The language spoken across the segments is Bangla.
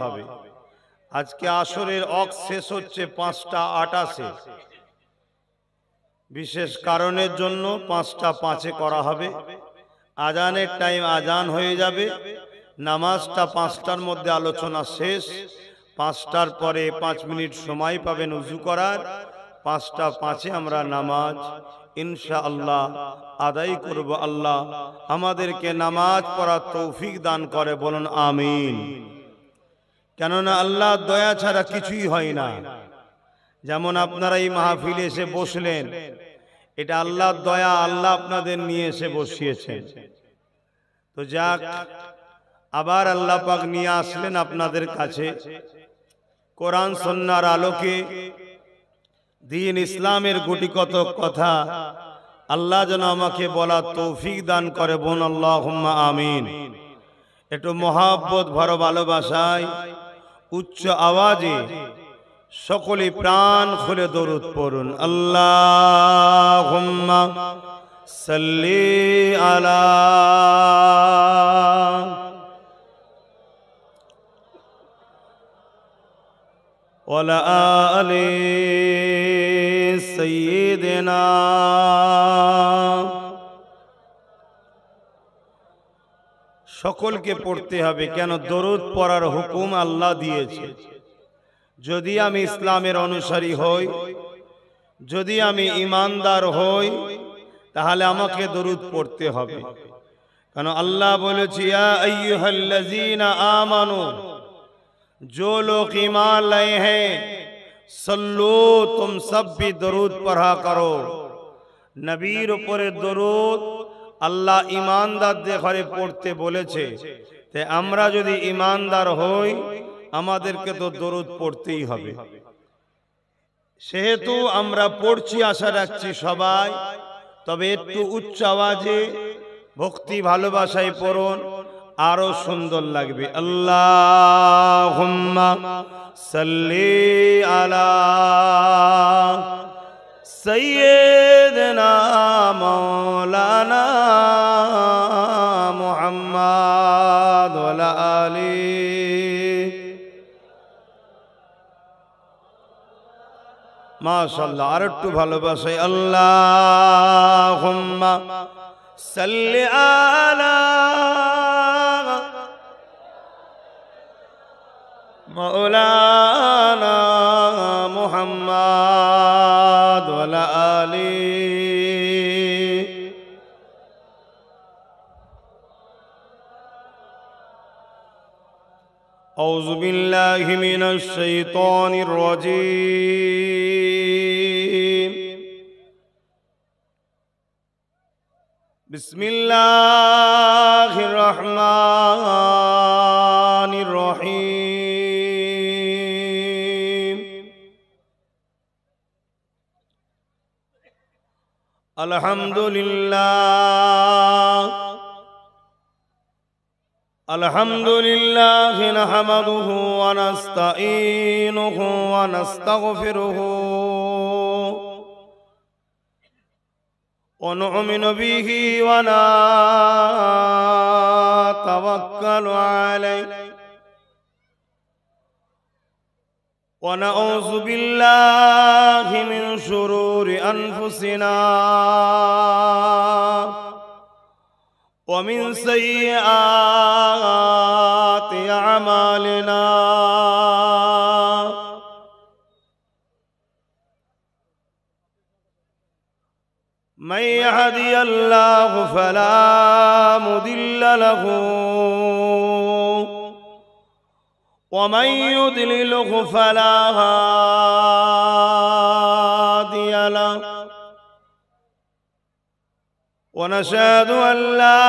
হবে। আজকে আসরের ওয়াক্ত শেষ হচ্ছে 5টা 28-এ। বিশেষ কারণের জন্য 5টা 5-এ করা হবে। আজানের টাইম আজান হয়ে যাবে। নামাজটা 5টার মধ্যে আলোচনা শেষ। 5টার পরে 5 মিনিট সময় পাবেন উযু করার। 5টা 5-এ আমরা নামাজ ইনশাআল্লাহ আদায় করব। আল্লাহ আমাদেরকে নামাজ পড়ার তৌফিক দান করে, বলুন আমিন। কেননা আল্লাহ দয়া ছাড়া কিছুই হয় না। যেমন আপনারা এই মাহফিলে এসে বসলেন, এটা আল্লাহর দয়া, আল্লাহ আপনাদের নিয়ে এসে বসিয়েছেন। তো যাক, আবার আল্লাহ পাক নিয়ে আসলেন আপনাদের কাছে কোরআন সুন্নাহর আলোকে দ্বীন ইসলামের গুটিকত কথা আল্লাহ যেন আমাকে বলার তৌফিক দান করে, বোন আল্লাহুম্মা আমিন। একটু মহব্বত ভরা ভালোবাসায় উচ্চ আওয়াজে সকলে প্রাণ খুলে দরুদ পড়ুন। আল্লাহুম্মা সাল্লি আলা ওয়ালা আলি সাইয়্যিদিনা। সকলকে পড়তে হবে, কেন দরুদ পড়ার হুকুম আল্লাহ দিয়েছে। যদি আমি ইসলামের অনুসারী হই, যদি আমি ঈমানদার হই, তাহলে আমাকে দরুদ পড়তে হবে। কারণ আল্লাহ বলেছে, ইয়া আইয়ুহাল্লাযীনা আমানু, जो लोग ईमान लाए हैं सल्लू, तुम सब भी दरूद पढ़ा करो। नबीर উপরে দরুদ আল্লাহ ঈমানদারদের ঘরে পড়তে বলেছে। তাই আমরা যদি ঈমানদার হই, আমাদেরকে তো দরুদ পড়তেই হবে। সেহেতু আমরা পড়ছি, আশা রাখছি সবাই, তবে একটু উচ্চ আওয়াজে ভক্তি ভালোবাসায় পড়ুন, আরো সুন্দর লাগবে। আল্লাহুম্মা সাল্লি আলা সাইয়্যিদিনা মাওলানা মুহাম্মদ ওয়া আলা আলি। মাশাআল্লাহ, আর একটু ভালোবাসায়। আল্লাহুম্মা সাল্লি আলা মাওলানা মুহাম্মদ ওয়া আলা আলি। আউযু বিল্লাহি মিনাশ শাইতানির রাজীম। বিসমিল্লাহির রহমানির রহিম। আলহামদুলিল্লাহ আলহামদুলিল্লাহি নাহমাদুহু ওয়া নাস্তাঈনুহু ওয়া নাস্তাগফিরুহু ওয়া নু'মিনু বিহি ওয়া নাতাওয়াক্কালু আলাইহি ওয়া নাউযু বিল্লাহি মিন শুরুরি আনফুসিনা ওয়া মিন সাইয়্যাতি আমালিনা। من يهدي الله فلا مضل له ومن يضلله فلا هادي له ونشهد أن لا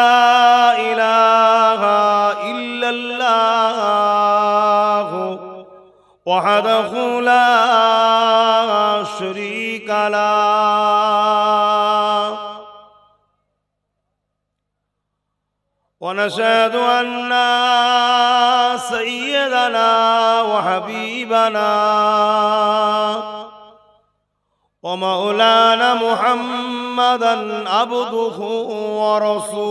إله إلا الله وحده لا شريك له ونشهد أن سيدنا وحبيبنا ومولانا محمدا عبده ورسوله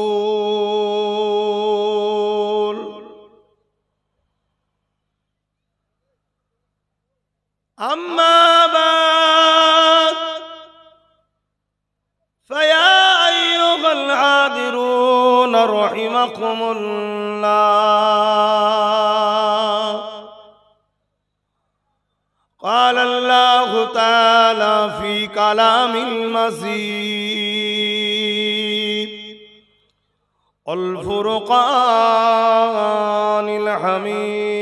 अम्मा बाद फया अय्युहल हादिरून रहिमकुमुल्लाह। क़ाल अल्लाहु तआला फ़ी कलामिल मजीद अल फुरक़ानिल हमीद।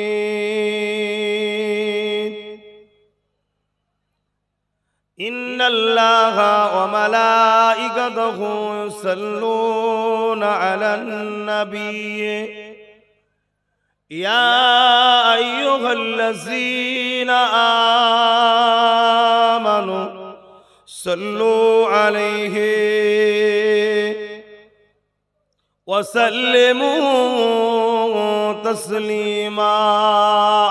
इन्नल्लाहा व मलाइकतहु युसल्लूना अलन नबी या अय्युहल्लज़ीना आमनू सल्लू अलैहि वसल्लिमू तस्लीमा।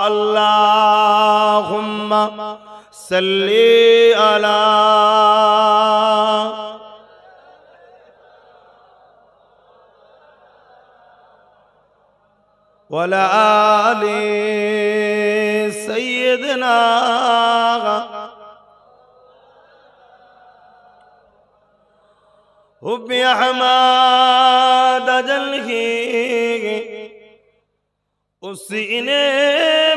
अल्लाहुम्मा सल्ली अला वला आले सय्यदना। हुब्बे अहमद अजल ही उस सीने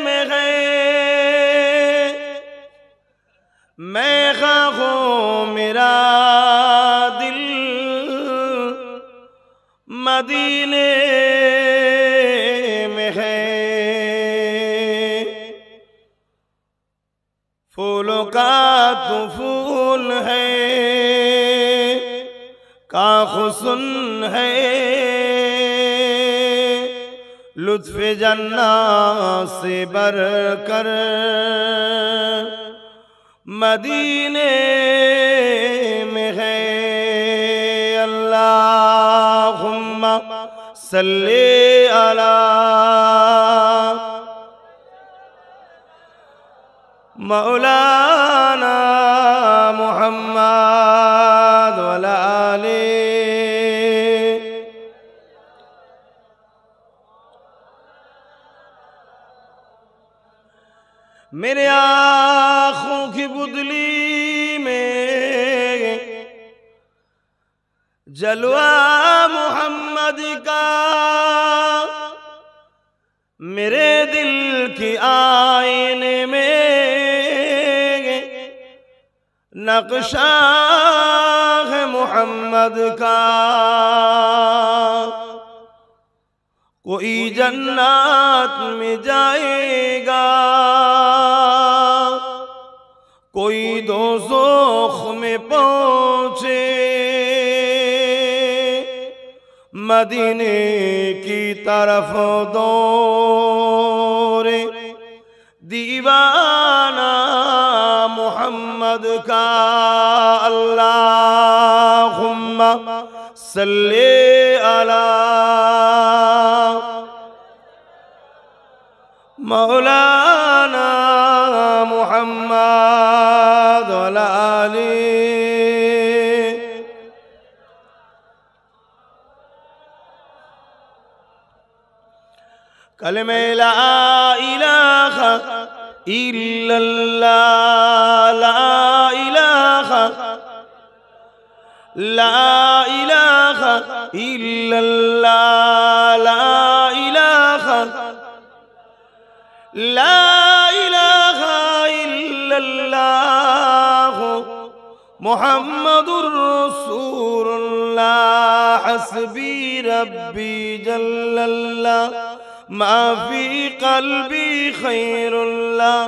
में है, मैं खाऊं मेरा दिल मदीने में है। फूलों का तो फूल है, का हुस्न है, लुत्फ़ जन्ना से बरकर मदीने में है। अल्लाहुम्मा सल्ली अला मौलाना मुहम्मद वला आले। मेरे आँखों की बुदली में जलवा मुहम्मद का, मेरे दिल की आईने में नक्शा है मुहम्मद का। कोई जन्नत में जाएगा, कोई दोज़ख में पहुँचे, मदीने की तरफ दौड़े दीवाना मुहम्मद का। अल्लाहुम्मा सल्ली अला मौलाना मुहम्मद वला आले। कलमे ला इलाहा इल्लल्लाह, ला इलाहा इल्लल्लाह, ला इलाहा इल्लल्लाह मुहम्मदुर रसूलुल्लाह। हस्बी रब्बी जल्लल्लाह मा फी क़ल्बी खैरुल्लाह।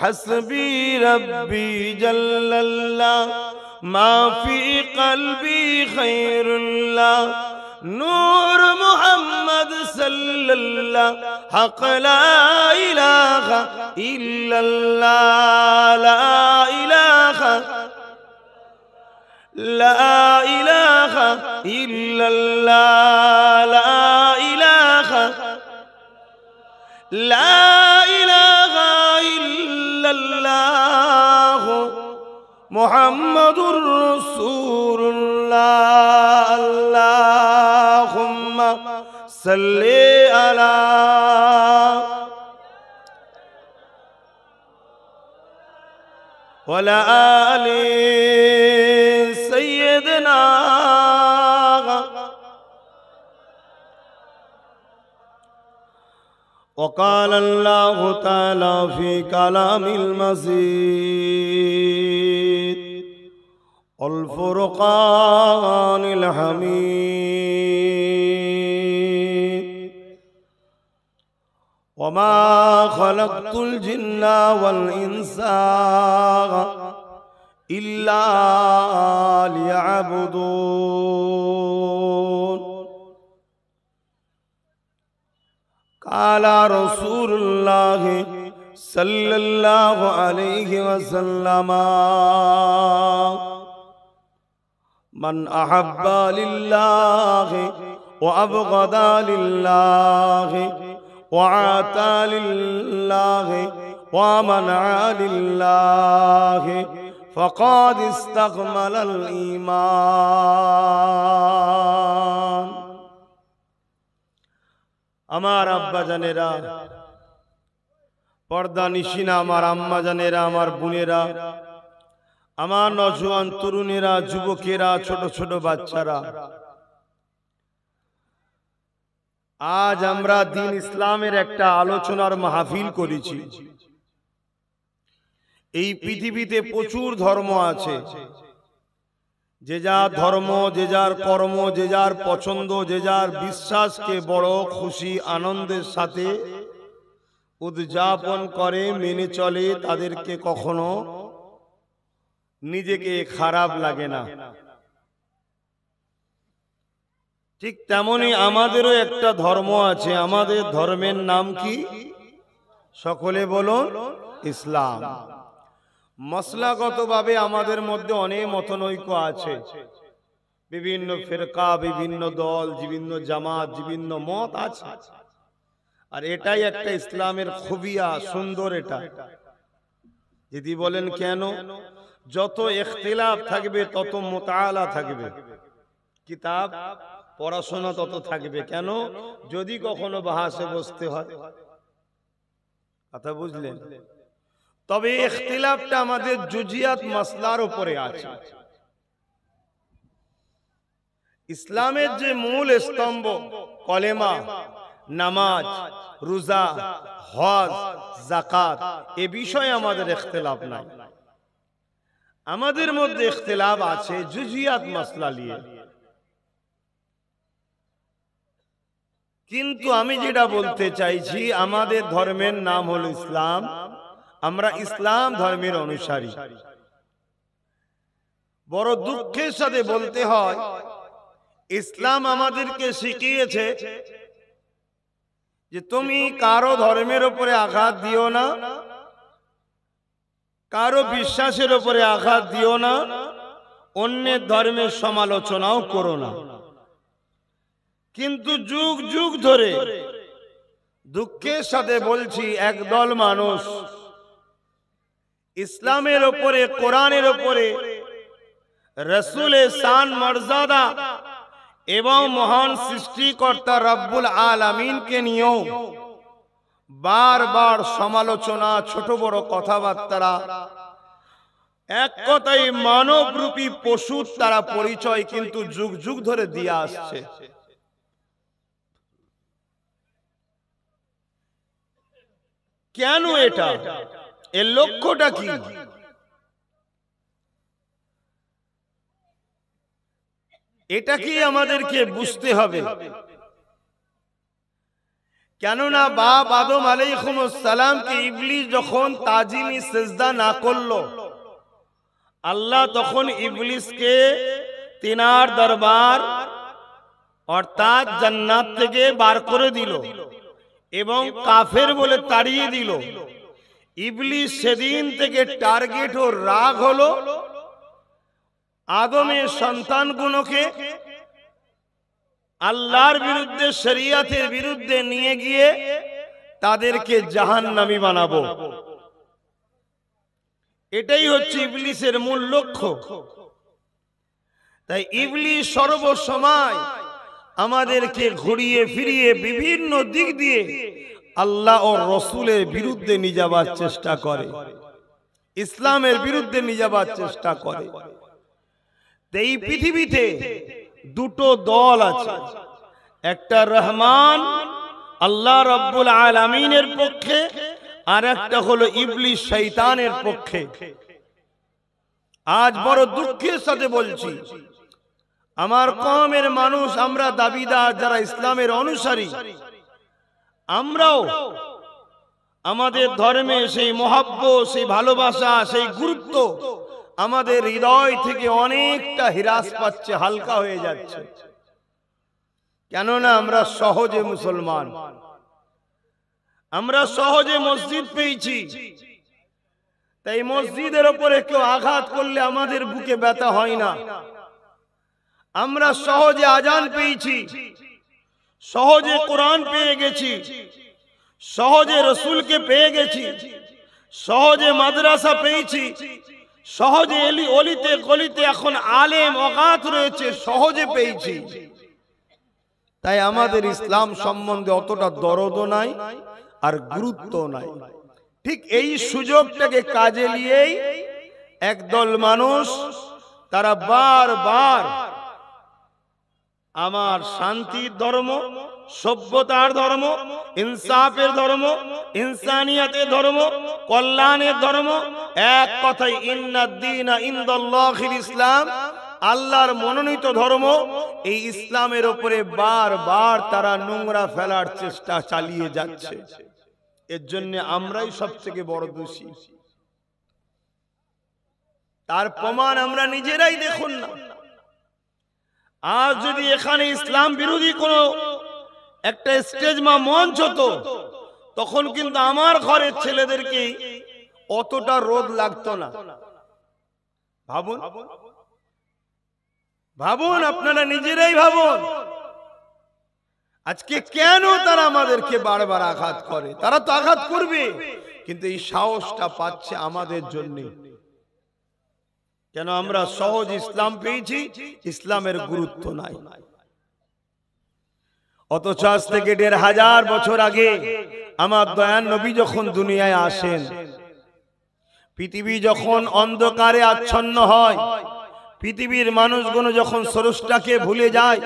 हस्बी रब्बी जल्लल्लाह मा फी क़ल्बी खैरुल्लाह। नूर मुहम्मद सल्लल्लाह हक़ ला इलाहा इल्लल्लाह, ला इलाहा इल्लल्लाह, ला इलाहा इल्लल्लाह मुहम्मदुर रसूलुल्लाह। अल्लाहुम्मा सल्ली अला। ওয়ালা আলি সাইয়্যিদিনা وقال الله تعالى في كلام المجيد والفرقان الحميد وما خلقت الجن والإنس إلا ليعبدون قال رسول الله صلى الله عليه وسلم من أحب لله وأبغض لله وعاتى لله ومنع لله فقد استكمل الإيمان আমার আব্বা জানেরা, পর্দা নিশিনা আমার আম্মা জানেরা, আমার বোনেরা, আমার নওজোয়ান তরুণেরা, যুবকেরা, ছোট ছোট বাচ্চারা, আজ আমরা দ্বীন ইসলামের একটা আলোচনার মাহফিল করেছি। এই পৃথিবীতে প্রচুর ধর্ম আছে, যে যার ধর্ম, যে যার কর্ম, যে যার পছন্দ, যে যার বিশ্বাসকে বড় খুশি আনন্দের সাথে উদযাপন করে, মেনে চলে, তাদেরকে কখনো নিজেকে খারাপ লাগে না। ঠিক তেমনি আমাদেরও একটা ধর্ম আছে। আমাদের ধর্মের নাম কি? সকলে বলুন, ইসলাম। মশলাগতভাবে আমাদের মধ্যে অনেক মতনৈক্য আছে, বিভিন্ন ফিরকা, বিভিন্ন দল, বিভিন্ন জামাত, বিভিন্ন মত আছে। আর এটাই একটা ইসলামের খুবিয়া, সুন্দর। এটা যদি বলেন কেন, যত ইখতিলাফ থাকবে তত মুতাআলা থাকবে, কিতাব পড়াশোনা তত থাকবে। কেন? যদি কখনো বাহাসে বসতে হয়। কথা বুঝলেন? তবে ইখতিলাফটা আমাদের জুজিয়াত মাসলার উপরে আছে। ইসলামের যে মূল স্তম্ভ কলেমা, নামাজ, রোজা, হজ, যাকাত, এ বিষয়ে আমাদের ইখতিলাফ নাই। আমাদের মধ্যে ইখতিলাফ আছে জুজিয়াত মাসলা নিয়ে। কিন্তু আমি যেটা বলতে চাইছি, আমাদের ধর্মের নাম হলো ইসলাম। আমরা ইসলাম ধর্মের অনুসারী। বড় দুঃখের সাথে বলতে হয়, ইসলাম আমাদেরকে শিখিয়েছে যে তুমি কারো ধর্মের উপরে আঘাত দিও না, কারো বিশ্বাসের উপরে আঘাত দিও না, অন্যের ধর্মের সমালোচনাও করো না। কিন্তু যুগ যুগ ধরে দুঃখের সাথে বলছি, একদল মানুষ ইসলামের উপরে, কোরআনের উপরে, রাসূলের শান মর্যাদা এবং মহান সৃষ্টিকর্তা রব্বুল আলামিনকে নিয়েও বারবার সমালোচনা, ছোট বড় কথাবার্তা, এক কথায় মানবরূপী পশুর তারা পরিচয় কিন্তু যুগ যুগ ধরে দিয়ে আসছে। কেন এটা? এর লক্ষ্যটা কি? এটা কি আমাদেরকে বুঝতে হবে। কেননা বাপ আদম আলাইহিস সালামকে ইবলিস যখন তাজিমি সিজদা না করলো, আল্লাহ তখন ইবলিসকে তিনার দরবার অর্থাৎ জান্নাত থেকে বার করে দিল এবং কাফের বলে তাড়িয়ে দিল। ইবলিস সেদিন থেকে টার্গেট ও রাগ হলো আদমের সন্তানগুলোকে আল্লাহর বিরুদ্ধে, শরীয়তের বিরুদ্ধে নিয়ে গিয়ে তাদেরকে জাহান্নামী বানাবো। এটাই হচ্ছে ইবলিসের মূল লক্ষ্য। তাই ইবলিস সর্বসময় আমাদেরকে ঘুরিয়ে ফিরিয়ে বিভিন্ন দিক দিয়ে আল্লাহ ও রসুলের বিরুদ্ধে নিয়ে যাবার চেষ্টা করে। ইসলামের বিরুদ্ধে নিয়ে যাবার চেষ্টা করে। এই পৃথিবীতে দুটো দল আছে, একটা রহমান আল্লাহ রাব্বুল আলামিনের পক্ষে, আর একটা হলো ইবলিস শয়তানের পক্ষে। আজ বড় দুঃখের সাথে বলছি, আমার কওমের মানুষ, আমরা দাবিদার যারা ইসলামের অনুসারী, আমরাও আমাদের ধর্মে সেই মহব্বত, সেই ভালোবাসা, সেই গুরুত্ব আমাদের হৃদয় থেকে অনেকটা হ্রাস পাচ্ছে, হালকা হয়ে যাচ্ছে। কেননা আমরা সহজে মুসলমান, আমরা সহজে মসজিদ পেয়েছি, তাই মসজিদের উপরে কেউ আঘাত করলে আমাদের বুকে ব্যথা হয় না। আমরা সহজে আজান পেয়েছি, সহজে কোরআন পেয়ে গেছি, সহজে রসুলকে পেয়ে গেছি, সহজে মাদ্রাসা পেয়েছি, সহজে অলিতে গলিতে এখন আলেম অগাত রয়েছে, সহজে পেয়েছি। তাই আমাদের ইসলাম সম্বন্ধে অতটা দরদও নাই আর গুরুত্ব নাই। ঠিক এই সুযোগটাকে কাজে নিয়েই একদল মানুষ তারা বারবার আমার শান্তির ধর্ম, সভ্যতার ধর্ম, ইনসাফের ধর্ম, ইনসানিয়াতের ধর্ম, কল্যাণের ধর্ম, এক কথায় ইন্নাদ-দীনা ইনদাল্লাহিল ইসলাম, আল্লাহর মনোনীত ধর্ম, এই ইসলামের উপরে বারবার তারা নোংরা ফেলার চেষ্টা চালিয়ে যাচ্ছে। এর জন্য আমরাই সবথেকে বড় দোষী। তার প্রমাণ আমরা নিজেরাই দেখুন না। আজ যদি এখানে ইসলাম বিরোধী কোন একটা স্টেজ বা মঞ্চ হতো, তখন কিন্তু আমার ঘরের ছেলেদেরকে অতটা রোদ লাগতো না। ভাবুন ভাবুন, আপনারা নিজেরাই ভাবুন, আজকে কেন তারা আমাদেরকে বারবার আঘাত করে? তারা তো আঘাত করবে, কিন্তু এই সাহসটা পাচ্ছে আমাদের জন্য। কেন? আমরা সহজ ইসলাম পেয়েছি, ইসলামের গুরুত্ব নাই। অথচ আজ থেকে ১৫০০ বছর আগে আমার দয়ার নবী যখন দুনিয়ায় আসেন, পৃথিবী যখন অন্ধকারে আচ্ছন্ন হয়, পৃথিবীর মানুষগুলো যখন স্রষ্টাকে ভুলে যায়,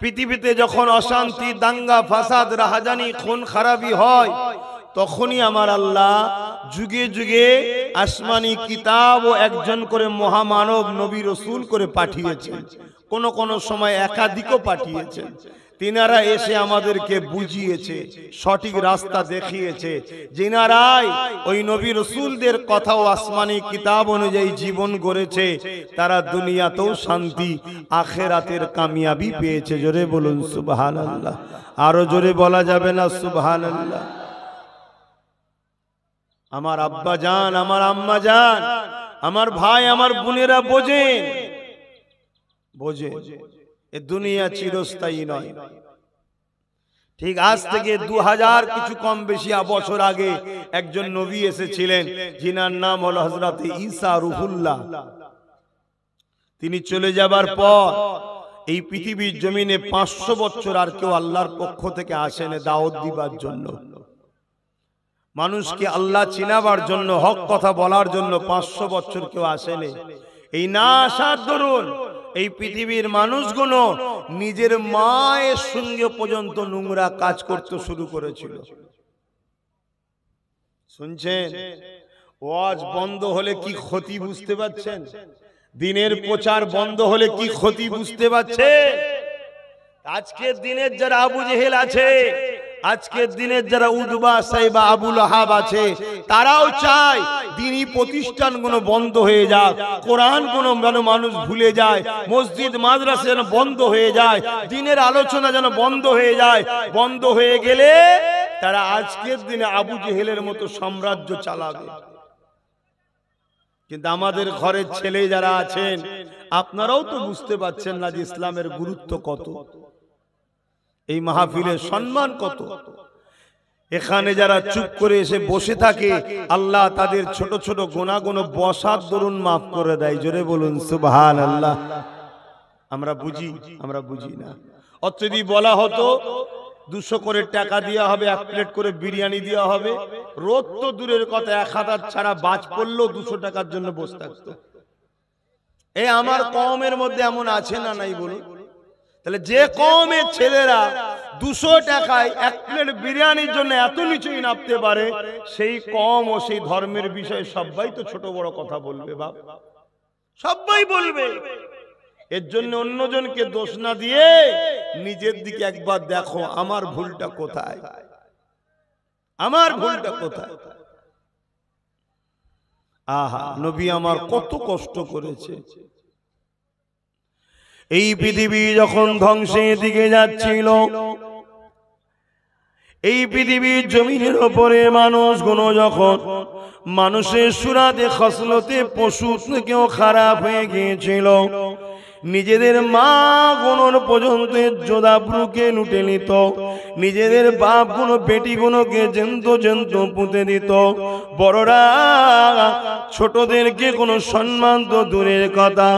পৃথিবীতে যখন অশান্তি, দাঙ্গা ফাসাদ, রাহাজানি, খুন খারাপি হয়, তখনই আমার আল্লাহ যুগে যুগে আসমানি কিতাব ও একজন করে মহামানব নবী রসুল করে পাঠিয়েছেন। কোন কোন সময় একাধিকও পাঠিয়েছেন। তিনারা এসে আমাদেরকে বুঝিয়েছে, সঠিক রাস্তা দেখিয়েছে। যিনারাই ওই নবী রসুলদের কথা ও আসমানি কিতাব অনুযায়ী জীবন গড়েছে, তারা দুনিয়াতেও শান্তি, আখেরাতের কামিয়াবি পেয়েছে। জোরে বলুন সুবহানাল্লাহ। আরো জোরে বলা যাবে না সুবহানাল্লাহ? আমার আব্বা জান, আমার আম্মা জান, আমার ভাই, আমার বোনেরা বোঝেন, বোঝেন এ দুনিয়া চিরস্থায়ী নয়। ঠিক আজ থেকে ২০০০ কিছু কম বেশি বছর আগে একজন নবী এসেছিলেন, যিনার নাম হলো হযরত ঈসা রুহুল্লাহ। তিনি চলে যাবার পর এই পৃথিবীর জমিনে ৫০০ বছর আর কেউ আল্লাহর পক্ষ থেকে আসেনি দাওয়াত দিবার জন্য। মানুষকে আল্লাহ চিনাবার জন্য, হক কথা বলার জন্য ৫০০ বছর কেউ আসেনি। এই না আসার দরুন এই পৃথিবীর মানুষগুলো নিজের মায়ের সঙ্গে পর্যন্ত নোংরা কাজ করতে শুরু করেছিল। শুনছেন? ওয়াজ বন্ধ হলে কি ক্ষতি বুঝতে পারছেন? দিনের প্রচার বন্ধ হলে কি ক্ষতি বুঝতে পারছেন? আজকের দিনের যারা আবু জেহেল আছে, আজকের দিনের যারা উতবা সাইবা আবু লাহাব আছে, তারাও চায় দ্বীনি প্রতিষ্ঠানগুলো বন্ধ হয়ে যাক, কোরআন কোনো মানুষ ভুলে যায়, মসজিদ মাদ্রাসা যেন বন্ধ হয়ে যায়, দ্বীনের আলোচনা যেন বন্ধ হয়ে যায়। বন্ধ হয়ে গেলে তারা আজকের দিনে আবু জেহেলের মতো সাম্রাজ্য চালাবে। কিন্তু আমাদের ঘরের ছেলে যারা আছেন, আপনারাও তো বুঝতে পারছেন না যে ইসলামের গুরুত্ব কত, এই মাহফিলের সম্মান কত। এখানে যারা চুপ করে এসে বসে থাকে, আল্লাহ তাদের ছোট ছোট গুনাহগুলো বসার দরুন মাফ করে দেয়। জোরে বলুন সুবহানাল্লাহ। আমরা বুঝি? আমরা বুঝি না। অত যদি বলা হতো 200 করে টাকা দেওয়া হবে, 1 প্লেট করে বিরিয়ানি দেওয়া হবে। রোদ তো দূরের কথা, 1000 ছাড়া বাজ পড়লেও 200 টাকার জন্য বসে থাকতো। এই আমার কওমের মধ্যে এমন আছে না নাই বলুন? তাহলে যে কওমের ছেলেরা 200 টাকায় 1 প্লেট বিরিয়ানির জন্য এত নিচুই নামতে পারে, সেই কওম ও সেই ধর্মের বিষয়ে সবাই তো ছোট বড় কথা বলবে বাপ, সবাই বলবে। এর জন্য অন্যজনকে দোষ না দিয়ে নিজের দিকে একবার দেখো, আমার ভুলটা কোথায়, আমার ভুলটা কোথায়। আহা, নবী আমার কত কষ্ট করেছে। এই পৃথিবী যখন ধ্বংসের দিকে যাচ্ছিল, এই পৃথিবীর জমিনের উপরে মানুষগুলো যখন মানুষের সুরাতে খসলতে পশু থেকেও খারাপ হয়ে গিয়েছিল, নিজেদের মা গুনোর পর্যন্ত যোধাব্রুকে লুটে নিত, নিজেদের বাপ গুলো বেটি গুলোকে জেন্ত পুঁতে দিত, বড়রা ছোটদেরকে কোনো সম্মান তো দূরের কথা,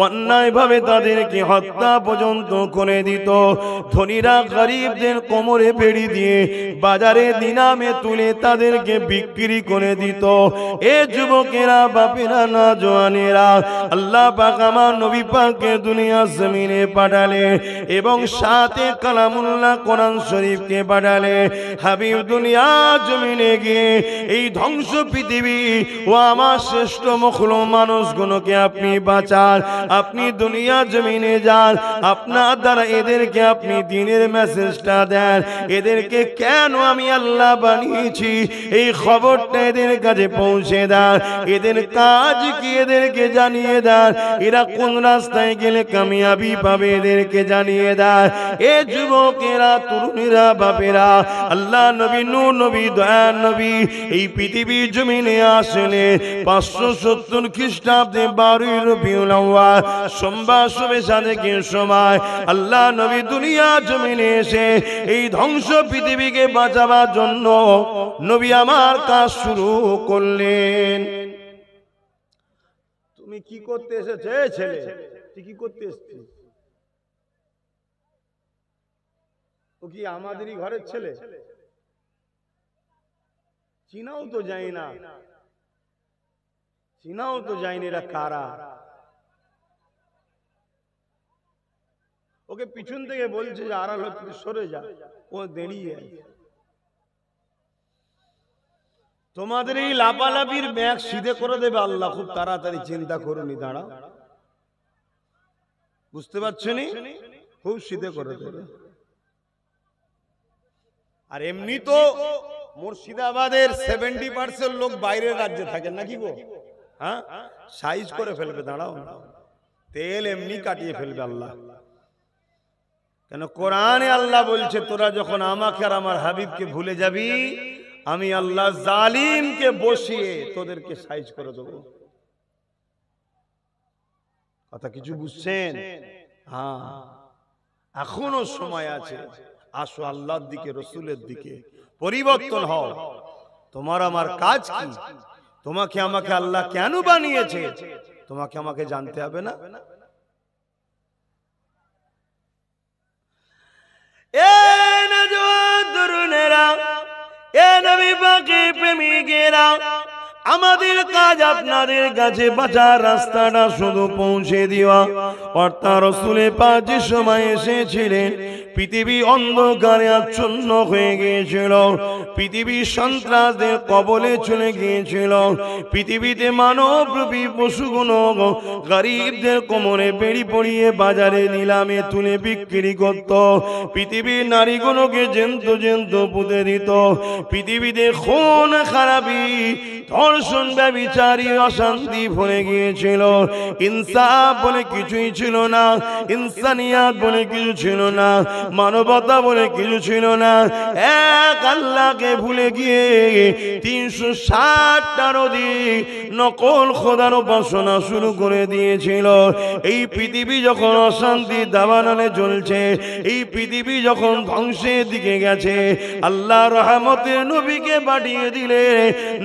অন্যায় ভাবে তাদেরকে হত্যা পর্যন্ত করে দিত। ধনীরা গরিবদের কোমরে বেড়ি দিয়ে বাজারে দিনামে তুলে তাদেরকে বিক্রি করে দিত। এ যুবকেরা, বাপেরা, না জওয়ানেরা, আল্লাহ পাক আমার নবী পাককে দুনিয়া জমিনে পাঠালে এবং সাথে কালামুল্লাহ কোরআন শরীফকে পাঠালে। হাবিব দুনিয়া জমিনে গিয়ে এই ধ্বংস পৃথিবী ও আমার শ্রেষ্ঠ মখলুক মানুষগুলোকে আপনি বাঁচান, আপনি দুনিয়া জমিনে যান, আপনার দ্বারা এদেরকে আপনি দ্বীনের মেসেজটা দেন। এদেরকে কেন আমি আল্লাহ বানিয়েছি এই খবরটা এদের কাছে পৌঁছে দেন। এদের কাজ কি এদেরকে জানিয়ে দেন। এরা কোন রাস্তায় গেলে কামিয়াবি পাবে এদেরকে জানিয়ে দেয়। এ যুবকেরা, তরুণীরা, বাপেরা, আল্লাহ নবী, নূর নবী, দয়ার নবী এই পৃথিবীর জমিনে আসলে 570 খ্রিস্টাব্দে 12 রবিউল আউয়াল সোমবার শুভে সাদেকের সময় আল্লাহ নবী দুনিয়া জমিনে এসে এই ধ্বংস পৃথিবীকে বাঁচাবার জন্য নবী আমার কাজ শুরু করলেন। তুমি কি করতে এসেছে ছেলে? তুই কি করতে এসেছিস? ও কি আমাদেরই ঘরের ছেলে? চিনাও তো যাই না, চিনাও তো যায়নি এরা কারা। ওকে পিছন থেকে বলছে যে আড়াল হচ্ছে, সরে যা, ও দাঁড়িয়ে আছে। তোমাদের এই লাপালাপির ব্যাগ সিধে করে দেবে আল্লাহ খুব তাড়াতাড়ি, চিন্তা করুনি, দাঁড়াও। বুঝতে পারছেন? খুব সিধে করে দেবে। আর এমনি তো মুর্শিদাবাদের 70% লোক বাইরের রাজ্যে থাকেন নাকি গো? হ্যাঁ, সাইজ করে ফেলবে, দাঁড়াও, তেল এমনি কাটিয়ে ফেলবে আল্লাহ। কেন কোরআনে আল্লাহ বলছে, তোরা যখন আমাকে আর আমার হাবিবকে ভুলে যাবি, আমি আল্লাহ জালিমকে বসিয়ে তোদেরকে সাইজ করে দেবো। কথা কিছু বুঝছেন? হ্যাঁ, এখনো সময় আছে। আসো আল্লাহর দিকে, রসুলের দিকে, পরিবর্তন হও। তোমার আমার কাজ কি? তোমাকে আমাকে আল্লাহ কেন বানিয়েছে তোমাকে আমাকে জানতে হবে না? এ নওজোয়ান তরুণেরা, এ নবী পাকের প্রেমিকেরা, আমাদের কাজ আপনাদের কাছে বাঁচার রাস্তাটা শুধু পৌঁছে দেওয়া। অর্থাৎ রাসূলে পাক যে সময় এসেছিলেন, পৃথিবী অন্ধকারে আচ্ছন্ন হয়ে গিয়েছিল, পৃথিবী সন্ত্রাসদের কবলে চলে গিয়েছিল, পৃথিবীতে মানবরূপী পশুগুলো গরিবদের কোমরে বেড়ি পরিয়ে বাজারে নিলামে তুলে বিক্রি করত, পৃথিবীর নারীগুলোকে জেন্ত পুঁতে দিত, পৃথিবীতে খুন খারাপি, ধর্ষণ, ব্যভিচারী, অশান্তি ভরে গিয়েছিল। ইনসাফ বলে কিছুই ছিল না, ইনসানিয়াত বলে কিছু ছিল না, মানবতা বলে কিছু ছিল না। এক আল্লাহকে ভুলে গিয়ে 360টার অধিক নকল খোদার উপাসনা শুরু করে দিয়েছিল। এই পৃথিবী যখন অশান্তি দাবানলে চলছে, এই পৃথিবী যখন ধ্বংসের দিকে গেছে, আল্লাহ রহমতের নবীকে পাঠিয়ে দিলে,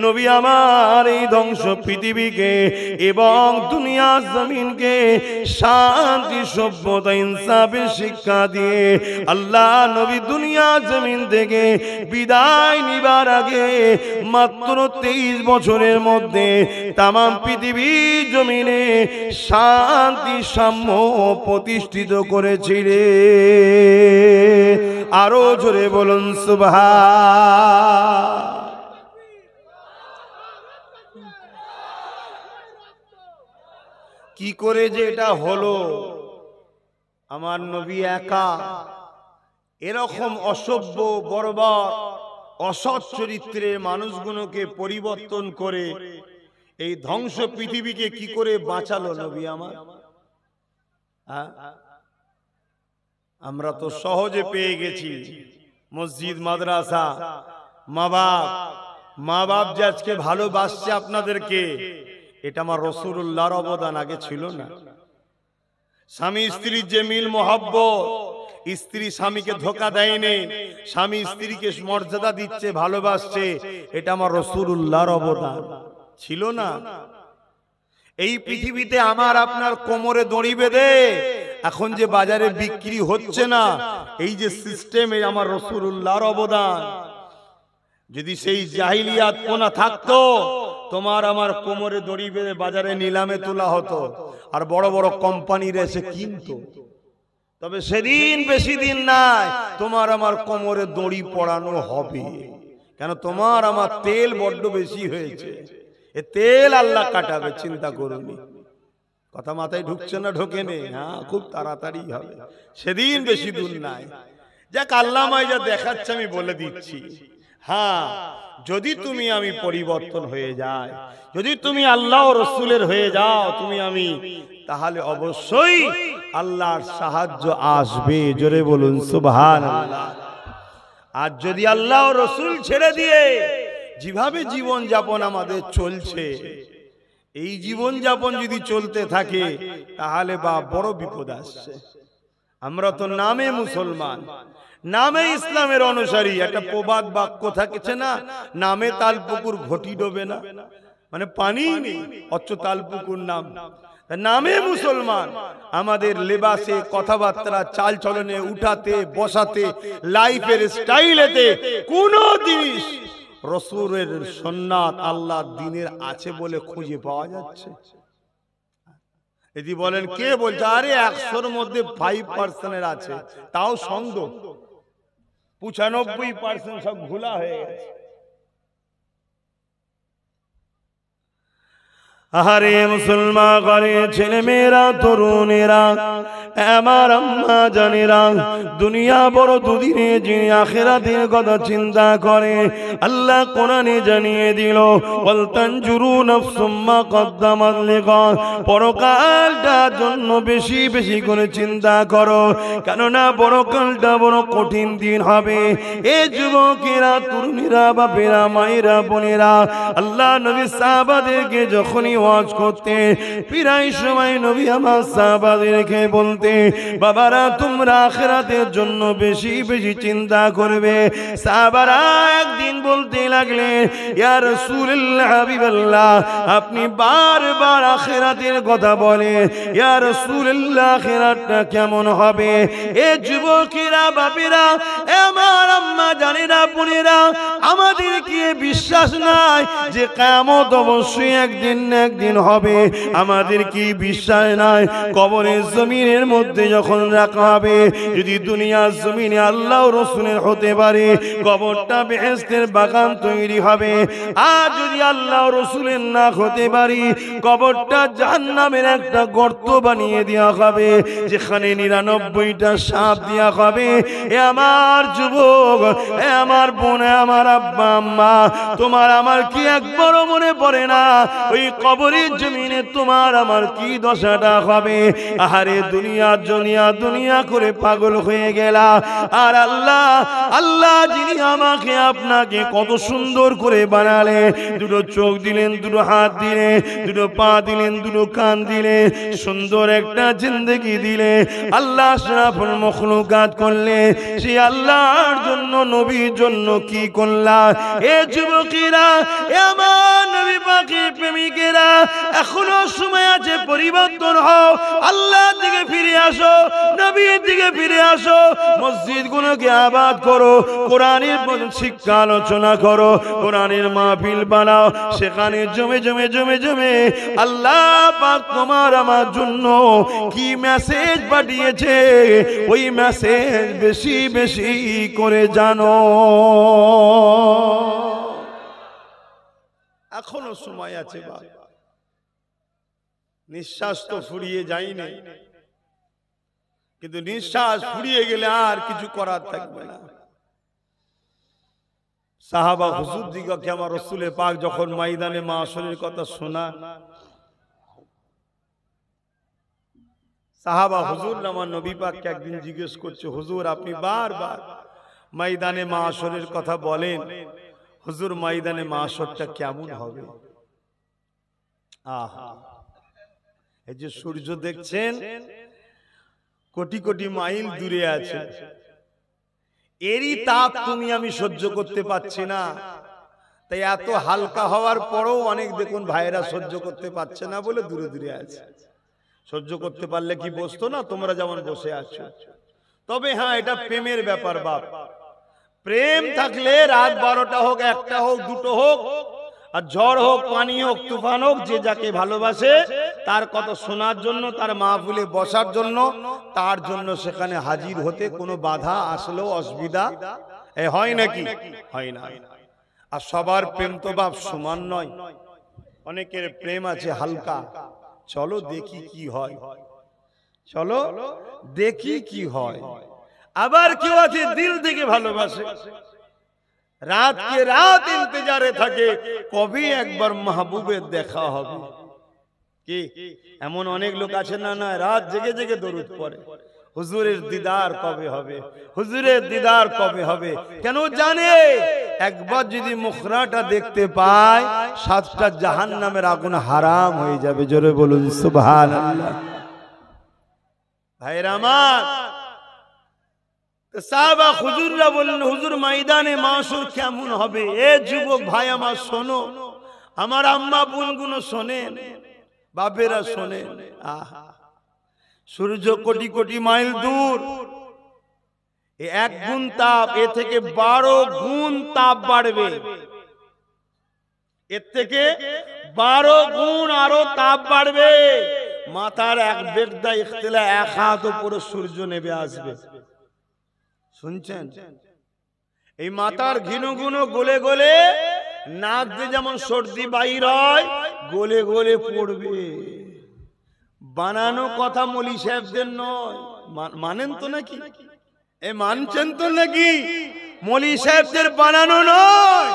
নবী আমার এই ধ্বংস পৃথিবীকে এবং দুনিয়ার জমিনকে শান্তি, সভ্যতা, ইনসাফের শিক্ষা দিয়ে আল্লাহ নবী দুনিয়া জমিন থেকে বিদায় নিবার আগে মাত্র 23 বছরের মধ্যে তামাম পৃথিবীর জমিনে শান্তি সাম্য প্রতিষ্ঠিত করেছিলেন। আরো জোরে বলুন সুবহান। কি করে যে এটা হলো? আমার নবী একা এরকম অসভ্য বর্বর অসৎ চরিত্রের মানুষগুলোকে পরিবর্তন করে এই ধ্বংস পৃথিবীকে কি করে বাঁচালো নবী আমার? আমরা তো সহজে পেয়ে গেছি মসজিদ মাদ্রাসা, মা বাপ যে আজকে ভালোবাসছে আপনাদেরকে, এটা আমার রাসূলুল্লাহর অবদান, আগে ছিল না। স্বামী স্ত্রীর যে মিল মহব্বত, স্ত্রী স্বামীকে ধোঁকা দেয়নি, স্বামী স্ত্রীকে মর্যাদা দিচ্ছে, ভালোবাসছে, এটা আমার রাসূলুল্লাহর অবদান ছিল না। এই পৃথিবীতে আমার আপনার কোমরে দড়ি বেঁধে এখন যে বাজারে বিক্রি হচ্ছে না, এই যে সিস্টেমে আমার রাসূলুল্লাহর অবদান। যদি সেই জাহিলিয়াত কোনা থাকতো, তোমার আমার কোমরে দড়ি বেঁধে বাজারে নিলামে তোলা হতো আর বড় বড় কোম্পানিরা এসে কিনতো। তবে সেদিন বেশি দিন নাই, তোমার আমার কোমরে দড়ি পড়ানো হবে। কেন? তোমার আমার তেল বড্ড বেশি হয়েছে, এ তেল আল্লাহ কাটাবে, চিন্তা করুন। কথা মাথায় ঢুকছে না? ঢোকে নেই? হ্যাঁ, খুব তাড়াতাড়ি হবে, সেদিন বেশি দূর নাই। যাক, আল্লাহ আমায় যা দেখাচ্ছে আমি বলে দিচ্ছি। হ্যাঁ, যদি তুমি আমি পরিবর্তন হয়ে যায়, যদি তুমি আল্লাহ ও রাসূলের হয়ে যাও, তুমি আমি, তাহলে অবশ্যই আল্লাহর সাহায্য আসবে। জোরে বলুন সুবহানাল্লাহ। আর যদি আল্লাহ ও রাসূল ছেড়ে দিয়ে যেভাবে জীবন যাপন আমাদের চলছে, এই জীবন যাপন যদি চলতে থাকে, তাহলে বা বড় বিপদ আসছে। আমরা তো নামে মুসলমান, নামে ইসলামের অনুসারী। একটা প্রবাদ বাক্য থাকছে না, নামে তালপুকুর ঘটি ডোবে না, মানে পানি নেই অথচ তালপুকুর নাম। নামে মুসলমান, আমাদের লেবাসে, কথাবার্তা, চাল চলনে, উঠাতে বসাতে, লাইফের স্টাইলেতে কোনো জিনিস রাসূলের সুন্নাত আল্লাহর দ্বীনের আছে বলে খুঁজে পাওয়া যাচ্ছে? যদি বলেন কে বলছে, আরে 100-র মধ্যে 5% আছে, তাও সন্দেহ। 95% সব ঘোলা হয়ে গেছে। আরে মুসলমান ঘরে ছেলে মেয়েরা, তরুণেরা, আমার আম্মা জানেরা, দুনিয়া বড় দুদিনে, যিনি আখিরাতের কথা চিন্তা করে, আল্লাহ কোরআনে জানিয়ে দিল, ওয়াল তানজুরু নাফসুম মা কদ্দামাত লিগাদ। পরকালটার জন্য বেশি বেশি করে চিন্তা করো, কেননা পরকালটা বড় কঠিন দিন হবে। এ যুবকেরা, তরুণীরা, বাপেরা, মায়েরা, বোনেরা, আল্লাহ নবী সাহাবাদেরকে যখনই ওয়াজ করতে, প্রায় সময় নবী আমার সাহাবাদেরকে বলতে, বাবারা তোমরা আখিরাতের জন্য বেশি বেশি চিন্তা করবে। সাহাবারা একদিন বলতে লাগলেন, ইয়া রাসূলুল্লাহ, হাবিবাল্লাহ, আপনি বারবার আখিরাতের কথা বলেন, ইয়া রাসূলুল্লাহ, আখিরাতটা কেমন হবে? এ যুবকেরা, বাপেরা, আমার আম্মা জানেরা, বোনেরা, আমাদের কি বিশ্বাস নাই যে কিয়ামত অবশ্যই একদিন না একদিন হবে? আমাদের কি বিশ্বাস নাই কবরের জমিনের মধ্যে যখন রাখা হবে, যদি দুনিয়ার জমিনে আল্লাহ ও রাসূলের হতে পারে, কবরটা বেহেশতের বাগান তৈরি হবে। আর যদি আল্লাহ ও রাসূলের না হতে পারি, কবরটা জাহান্নামের একটা গর্ত বানিয়ে দেওয়া হবে, যেখানে 99টা সাপ দেওয়া হবে। এ আমার যুবক, এ আমার বোন, আমার আব্বা আম্মা, তোমার আমার কি একবারও মনে পড়ে না ওই কবরের জমিনে তোমার আমার কি দশাটা হবে? আরে দুনিয়া দুনিয়া দুনিয়া করে পাগল হয়ে গেলা। আর আল্লাহ, আল্লাহ যিনি আমাকে আপনাকে কত সুন্দর করে বানালে, দুটো চোখ দিলেন, দুটো হাত দিলেন, দুটো পা দিলেন, দুটো কান দিলেন, সুন্দর একটা জিন্দেগি দিলে, আল্লাহ আশরাফুল মখলুকাত করলে, সেই আল্লাহর জন্য, নবীর জন্য কি করলা? এ যুবকেরা, এ আমার নবী পাকের প্রেমিকেরা, এখনো সময় আছে, পরিবর্তন হও, আল্লাহর দিকে ফিরে আসো, নবীর দিকে ফিরে আসো, মসজিদগুলোকে আবাদ করো, কোরআনের শিক্ষা আলোচনা করো, কোরআনের মাহফিল বানাও, সেখানে জমে জমে জমে জমে আল্লাহ পাক তোমার আমার জন্য কি মেসেজ পাঠিয়েছে ওই মেসেজ বেশি বেশি করে জানো। এখনো সময় আছে বাবা, নিঃশ্বাস তো ফুরিয়ে যায়নি, কিন্তু নিঃশ্বাস ফুরিয়ে গেলে আর কিছু করার থাকবে না। সাহাবা হুজুর দিগকে আমার রাসূলে পাক যখন ময়দানে মাহশরের কথা শোনান, সাহাবা হুজুর আমার নবী পাককে একদিন জিজ্ঞেস করছে, হুজুর আপনি বারবার ময়দানে মাহশরের কথা বলেন, হুজুর ময়দানে মাহশরটা কেমন হবে? আহা, এই যে সূর্য দেখছেন কোটি কোটি মাইল দূরে আছে, এরই তাপ তুমি আমি সহ্য করতে পারছি না, তাই এত হালকা হওয়ার পরেও অনেক দেখুন ভাইরা সহ্য করতে পারছে না বলে দূরে দূরে আছে। সহ্য করতে পারলে কি বসতো না, তোমরা যেমন বসে আছো। তবে হ্যাঁ, এটা প্রেমের ব্যাপার বাপ, প্রেম থাকলে রাত 12টা হোক, 1টা হোক, 2টো হোক, আর ঝড় হোক, পানি হোক, তুফান হোক, যে যাকে ভালোবাসে তার কথা শোনার জন্য, তার মাহফিলে বসার জন্য, তার জন্য সেখানে হাজির হতে কোনো বাধা আসলেও অসুবিধা হয় নাকি? হয় না। আর সবার প্রেম তো বাপ সমান নয়, অনেকের প্রেম আছে হালকা, চলো দেখি কি হয়, চলো দেখি কি হয়। আবার কেউ আছে দিল থেকে ভালোবাসে, রাত কে রাত ইন্তজারে থাকে কবে একবার মাহবুবের দেখা হবে। কি এমন অনেক লোক আছে না, না রাত জেগে জেগে দরুদ পড়ে, হুজুরের দিদার কবে হবে, হুজুরের দিদার কবে হবে। কেন জানে, একবার যদি মুখরাটা দেখতে পায় 7টা জাহান্নামের আগুন হারাম হয়ে যাবে। জোরে বলুন সুবহানাল্লাহ। ভাইরা আমার, সাহাবা হুজুররা বললেন, হুজুর ময়দানে মাহশর কেমন হবে? এ যুবক ভাই আমার শোনো, আমার আম্মা বোনগুলো শোনেন, বাপেরা শোনেন। আহা, সূর্য কোটি কোটি মাইল দূর, 1 গুণ তাপ, এ থেকে 12 গুণ তাপ বাড়বে, এর থেকে 12 গুণ আরো তাপ বাড়বে। মাথার এক বেগদা ইখতিলা 1 হাত উপরে সূর্য নেমে আসবে। শুনছেন? এই মাথার ঘিন গুনো গলে গলে নাক দিয়ে যেমন সর্দি বাইর হয়, গলে গলে পড়বে। বানানো কথা মলি সাহেবদের নয়, মানেন তো নাকি? এ মানছেন তো নাকি? মলি সাহেবদের বানানো নয়।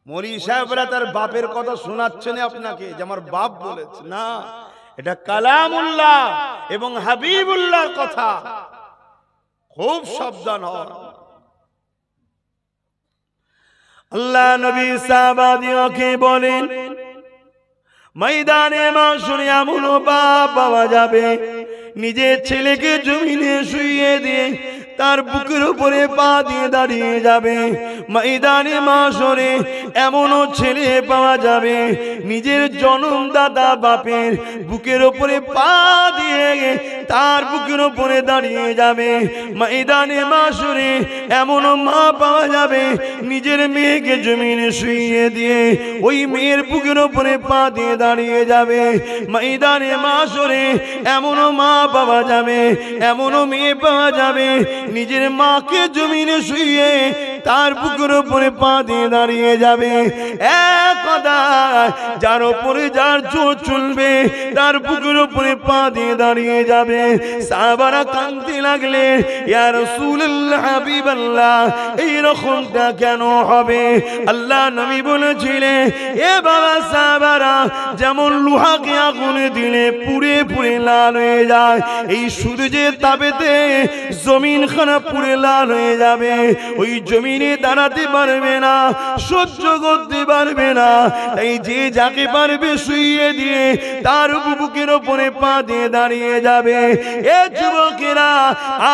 মলি সাহেবরা তার বাপের কথা শোনাচ্ছেন আপনাকে যে আমার বাপ বলেছে, না, এটা কালামুল্লাহ এবং হাবিবুল্লাহর কথা। খুব সাবধান হন। আল্লাহ নবী সাহাবাদিওকে বলেন, ময়দানে মাহশরে এমন বাপ পাওয়া যাবে নিজের ছেলেকে জমিনে শুইয়ে দিয়ে তার বুকের উপরে পা দিয়ে দাঁড়িয়ে যাবে। ময়দানে মাহশরে এমনও ছেলে পাওয়া যাবে নিজের জন্মদাতা বাপের বুকের উপরে পা দিয়ে তার বুকের উপরে দাঁড়িয়ে যাবে। ময়দানে মাহশরে এমনও মা পাওয়া যাবে নিজের মেয়েকে জমিনে শুইয়ে দিয়ে ওই মেয়ের বুকের উপরে পা দিয়ে দাঁড়িয়ে যাবে। ময়দানে মাহশরে এমনও মা পাওয়া যাবে, এমনও মেয়ে পাওয়া যাবে নিজের মাকে জমিনে শুইয়ে তার বুকের উপরে পা দিয়ে দাঁড়িয়ে যাবে। এক কথা, যার উপরে যার জোর চলবে তার বুকের উপরে পা দিয়ে দাঁড়িয়ে যাবে। সাহাবারা কাঁদতে লাগলে, ইয়া রাসূলুল্লাহ, হাবিবাল্লাহ, এই রকমটা কেন হবে? আল্লাহ নবী বলেছিলেন, এ বাবা সাহাবারা, যেমন লোহাকে আগুনে দিলে পুড়ে পুড়ে লাল হয়ে যায়, এই সূর্যের তাপেতে জমিন খানা পুড়ে লাল হয়ে যাবে। ওই জমিন জমিনে দাঁড়াতে পারবে না, সহ্য করতে পারবে না। তাই যে যাকে পারবে শুইয়ে দিয়ে তার বুকের ওপরে পা দিয়ে দাঁড়িয়ে যাবে। এ যুবকেরা,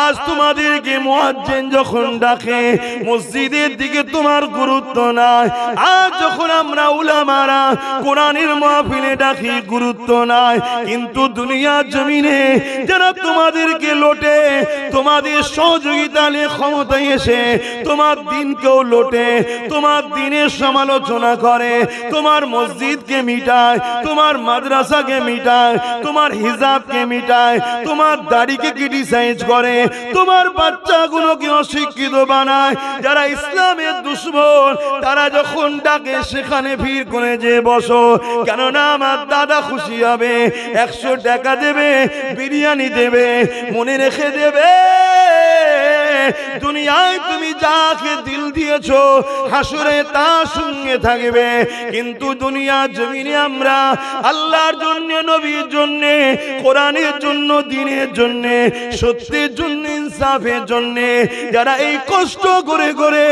আজ তোমাদেরকে মুয়াজ্জিন যখন ডাকে মসজিদের দিকে তোমার গুরুত্ব নাই। আজ যখন আমরা উলামারা কোরআনের মাহফিলে ডাকি গুরুত্ব নাই। কিন্তু দুনিয়ার জমিনে যারা তোমাদেরকে লোটে, তোমাদের সহযোগিতা নিয়ে ক্ষমতায় এসে তোমার দিনকেও লোটে, তোমার দিনের সমালোচনা করে, তোমার মসজিদকে মিটায়, তোমার মাদ্রাসাকে মিটায়, তোমার হিজাবকে মিটায়, তোমার দাড়িকে ক্রিটিসাইজ করে, তোমার বাচ্চাগুলোকে অশিক্ষিত বানায়। যারা ইসলামের দুশমন তারা যখন ডাকে সেখানে ভিড় করে যে বসো, কেননা আমার দাদা খুশি হবে, 100 টাকা দেবে, বিরিয়ানি দেবে, মনে রেখে দেবে দুনিয়ায় তুমি যাকে দিল দিয়েছো হাসরে তার সঙ্গে থাকবে। কিন্তু দুনিয়ার জমিনে আমরা আল্লাহর জন্য, নবীর জন্য, কোরআনের জন্য, দ্বীনের জন্য, সত্যের জন্য, ইনসাফের জন্য যারা এই কষ্ট করে করে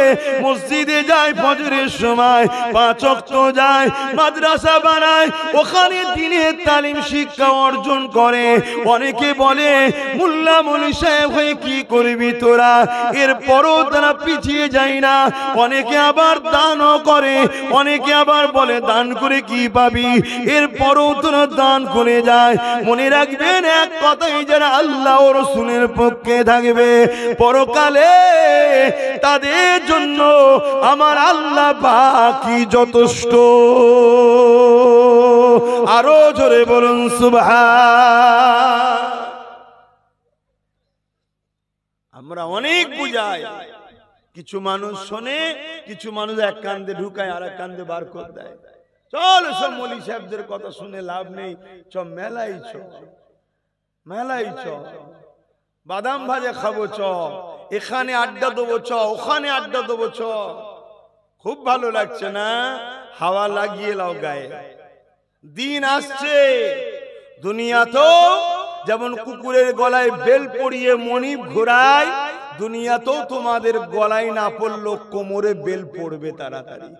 মসজিদে যায়, ফজরের সময় 5 ওয়াক্ত যায়, মাদ্রাসা বানায়, ওখানে দ্বীনের তালিম শিক্ষা অর্জন করে। অনেকে বলে মোল্লা মৌলভী সাহেব হয়ে কি করবি তোরা, এরপরও তারা পিছিয়ে যায় না। অনেকে আবার দানও করে, অনেকে আবার বলে দান করে কি পাবি, এরপরও তারা দান করে যায়। মনে রাখবেন এক কথাই, যারা আল্লাহ ও রাসূলের পক্ষে থাকবে পরকালে তাদের জন্য আমার আল্লাহ বাকি যথেষ্ট। আরো জোরে বলুন সুবহান। আমরা অনেক বুঝাই, কিছু মানুষ শোনে, কিছু মানুষ এক কান্দে ঢুকায় আর এক কান্দে বার করে দেয়। চল সব মৌলভী সাহেবদের কথা শুনে লাভ নেই, চ মেলাই চ, মেলাই চ, বাদাম ভাজা খাবো চ, এখানে আড্ডা দেবো চ, ওখানে আড্ডা দেবো চ। খুব ভালো লাগছে না? হাওয়া লাগিয়ে লাও গায়ে। দিন আসছে, দুনিয়া তো যেমন কুকুরের গলায় বেল পরিয়ে মণি ঘোরায়, দুনিয়াতেও তোমাদের গলায় না পড়লো কোমরে বেল পড়বে তাড়াতাড়ি।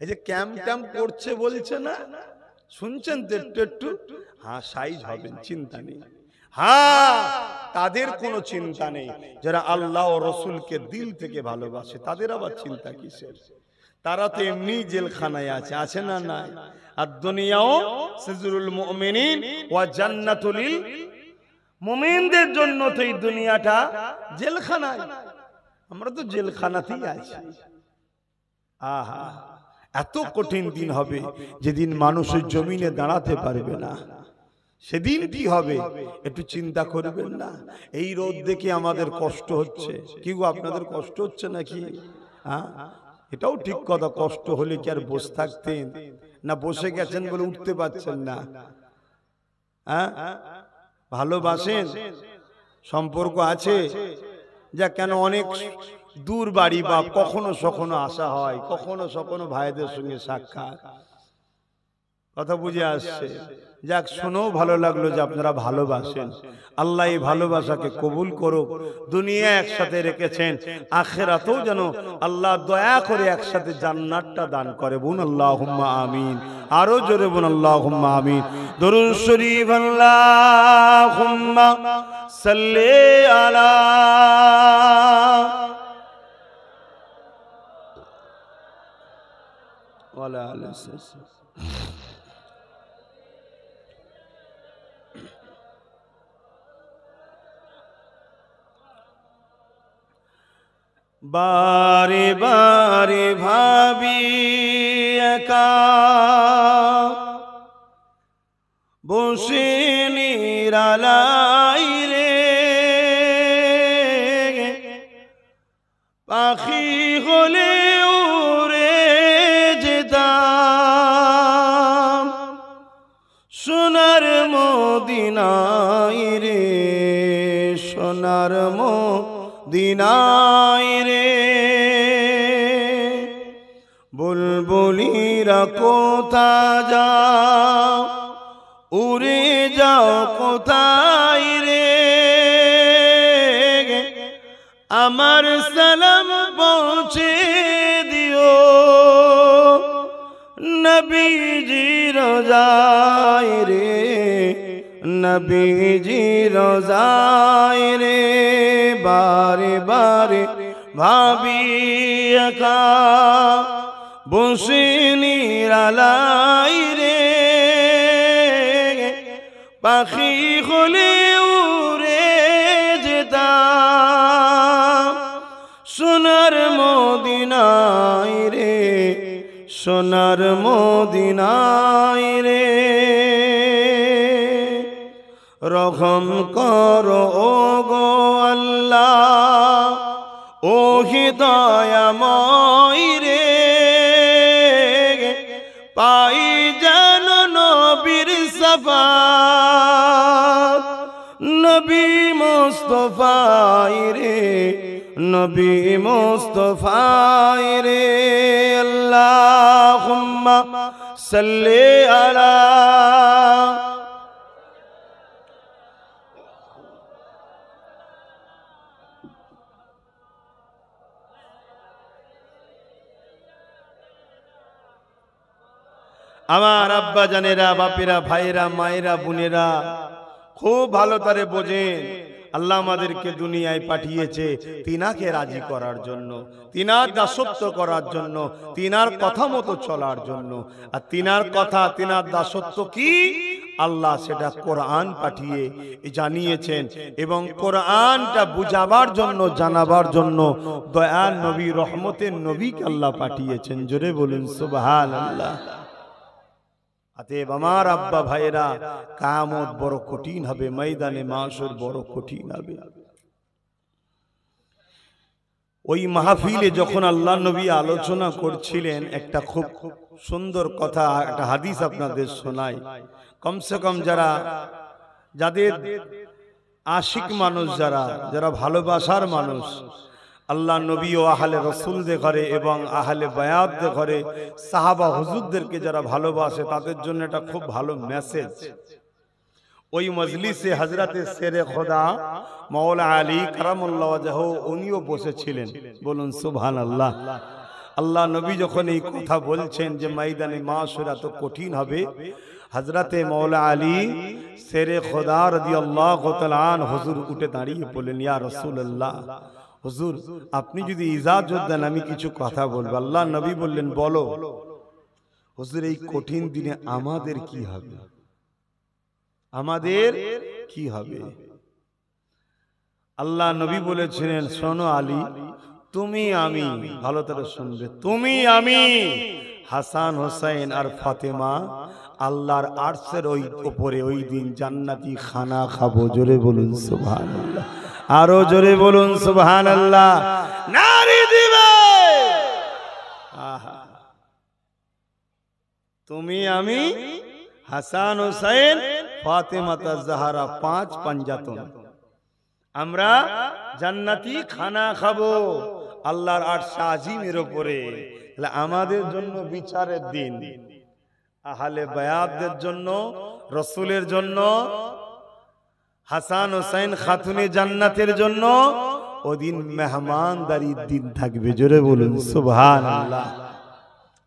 এই যে ক্যাম্প ট্যাম্প করছে বলছে না, শুনছেন তো একটু একটু? হ্যাঁ, সাইজ হবেন, চিন্তা নেই। হ্যাঁ, তাদের কোনো চিন্তা নেই। যারা আল্লাহ ও রসুলকে দিল থেকে ভালোবাসে তাদের আবার চিন্তা কিসের? তারা তো এমনি জেলখানায় আছে, আছে না নাই? আর দুনিয়াও সিজরুল মুমিনিন ওয়া জান্নাতুল মুমিনদের জন্য তো এই দুনিয়াটা জেলখানায়। আমরা তো জেলখানাতেই আছি। আহা, এত কঠিন দিন হবে যেদিন মানুষের জমিনে দাঁড়াতে পারবে না। সেদিন কি হবে একটু চিন্তা করবেন না? এই রোদ দেখে আমাদের কষ্ট হচ্ছে, কি গো আপনাদের কষ্ট হচ্ছে নাকি? হ্যাঁ, এটাও ঠিক কথা। কষ্ট হলে কি আর বসে থাকতেন? না বসে গেছেন বলে উঠতে পারছেন না? হ্যাঁ, ভালোবাসেন, সম্পর্ক আছে, যা কেন অনেক দূর বাড়ি বা কখনো সখনো আসা হয়, কখনো সখনো ভাইদের সঙ্গে সাক্ষাৎ, কথা বুঝে আসছে। যাক, শোনেও ভালো লাগলো যে আপনারা ভালোবাসেন। আল্লাহ এই ভালোবাসাকে কবুল করুক। দুনিয়া একসাথে রেখেছেন, আখিরাতেও যেন আল্লাহ দয়া করে একসাথে জান্নাতটা দান করে। বলুন আল্লাহুম্মা আমিন। আরো জোরে বলুন আল্লাহুম্মা আমিন। দরুদ শরীফ আল্লাহুম্মা সাল্লি আলা ওয়ালা আলিহি। বারে বারে ভাবি একা বসে নিরালাই রে, পাখি হলে উড়ে যেতাম সোনার মদিনায় রে, সোনার মদিনায় রে। বুলবুলিরা কোথা যাও, উড়ে যাও কোথায় রে, আমার সালাম পৌঁছে নবীজি রোজায় রে, নবীজি রোজায় রে, বারে বারে ভাবি একা বসে নিরালাই রে, পাখি হলে উড়ে যেতাম সোনার মদিনায় রে, সোনার মদিনায় রে। রহম করো ও গো আল্লাহ, ও দয়াময় রে, পাই যেন নবীর শাফাত, নবী মুস্তাফায় রে, নবী মুস্তাফায় রে। আল্লাহুম্মা সাল্লি আলা আমার আব্বা জানেরা, বাপেরা, ভাইরা, মায়েরা, বোনেরা খুব ভালো করে বোঝেন, আল্লাহ আমাদেরকে দুনিয়ায় পাঠিয়েছে তিনাকে রাজি করার জন্য, তিনার দাসত্ব করার জন্য, তিনার কথা মতো চলার জন্য। আর তিনার কথা, তিনার দাসত্ব কি? আল্লাহ সেটা কোরআন পাঠিয়ে জানিয়েছেন, এবং কোরআনটা বুঝাবার জন্য, জানাবার জন্য দয়ার নবী, রহমতের নবীকে আল্লাহ পাঠিয়েছেন। জোরে বলুন সুবহানাল্লাহ। অতএব আমার আব্বা ভাইয়েরা, কিয়ামত বড় কঠিন হবে, ময়দানে মাশর বড় কঠিন হবে। ওই মাহফিলে যখন আল্লাহ নবী আলোচনা করছিলেন, একটা খুব সুন্দর কথা, একটা হাদিস আপনাদের শোনাই। কমসে কম যাদের আশিক মানুষ, যারা ভালোবাসার মানুষ, আল্লাহ নবী ও আহলে রসুলদের ঘরে এবং আহলে বায়াতদের ঘরে সাহাবা হুজুরদেরকে যারা ভালোবাসে, তাদের জন্য এটা খুব ভালো মেসেজ। ওই মজলিসে হযরতে শেরে খোদা মাওলা আলী কারামুল্লাহ ওয়াজহু উনিও বসেছিলেন। বলুন সুবহানাল্লাহ। আল্লাহ নবী যখন এই কথা বলছেন যে ময়দানে মাশর এত কঠিন হবে, হযরতে মাওলা আলী শেরে খোদা রাদিয়াল্লাহু তাআলা আনহু হুজুর উঠে দাঁড়িয়ে বললেন, ইয়া রাসূলুল্লাহ, হুজুর আপনি যদি ইজাজত দেন আমি কিছু কথা বলবো। আল্লাহ নবী বললেন, বলো। হুজুর এই কঠিন দিনে আমাদের কি হবে, আমাদের কি হবে? আল্লাহ নবী বলেছিলেন, শোনো আলী, তুমি আমি, ভালো করে শুনবে, তুমি আমি, হাসান হোসেন আর ফাতেমা আল্লাহর আরশের ওই উপরে ওই দিন জান্নাতি খানা খাবো। জোরে বলুন সুবহানাল্লাহ, আরো জোরে বলুন সুবহানাল্লাহ। নারী দিবে, আহা, তুমি আমি, হাসান হোসেন, ফাতেমা জাহরা, 5 পাঞ্জাতন, আমরা জান্নাতি খানা খাবো আল্লাহর আরশ আজিমের উপরে। আমাদের জন্য বিচারের দিন, আহলে বায়াতদের জন্য, রাসূলের জন্য, হাসান হোসেন খাতুনে জান্নাতের জন্য ওদিন মেহমানদারির দিন থাকবে। জোরে বলুন সুবহানাল্লাহ।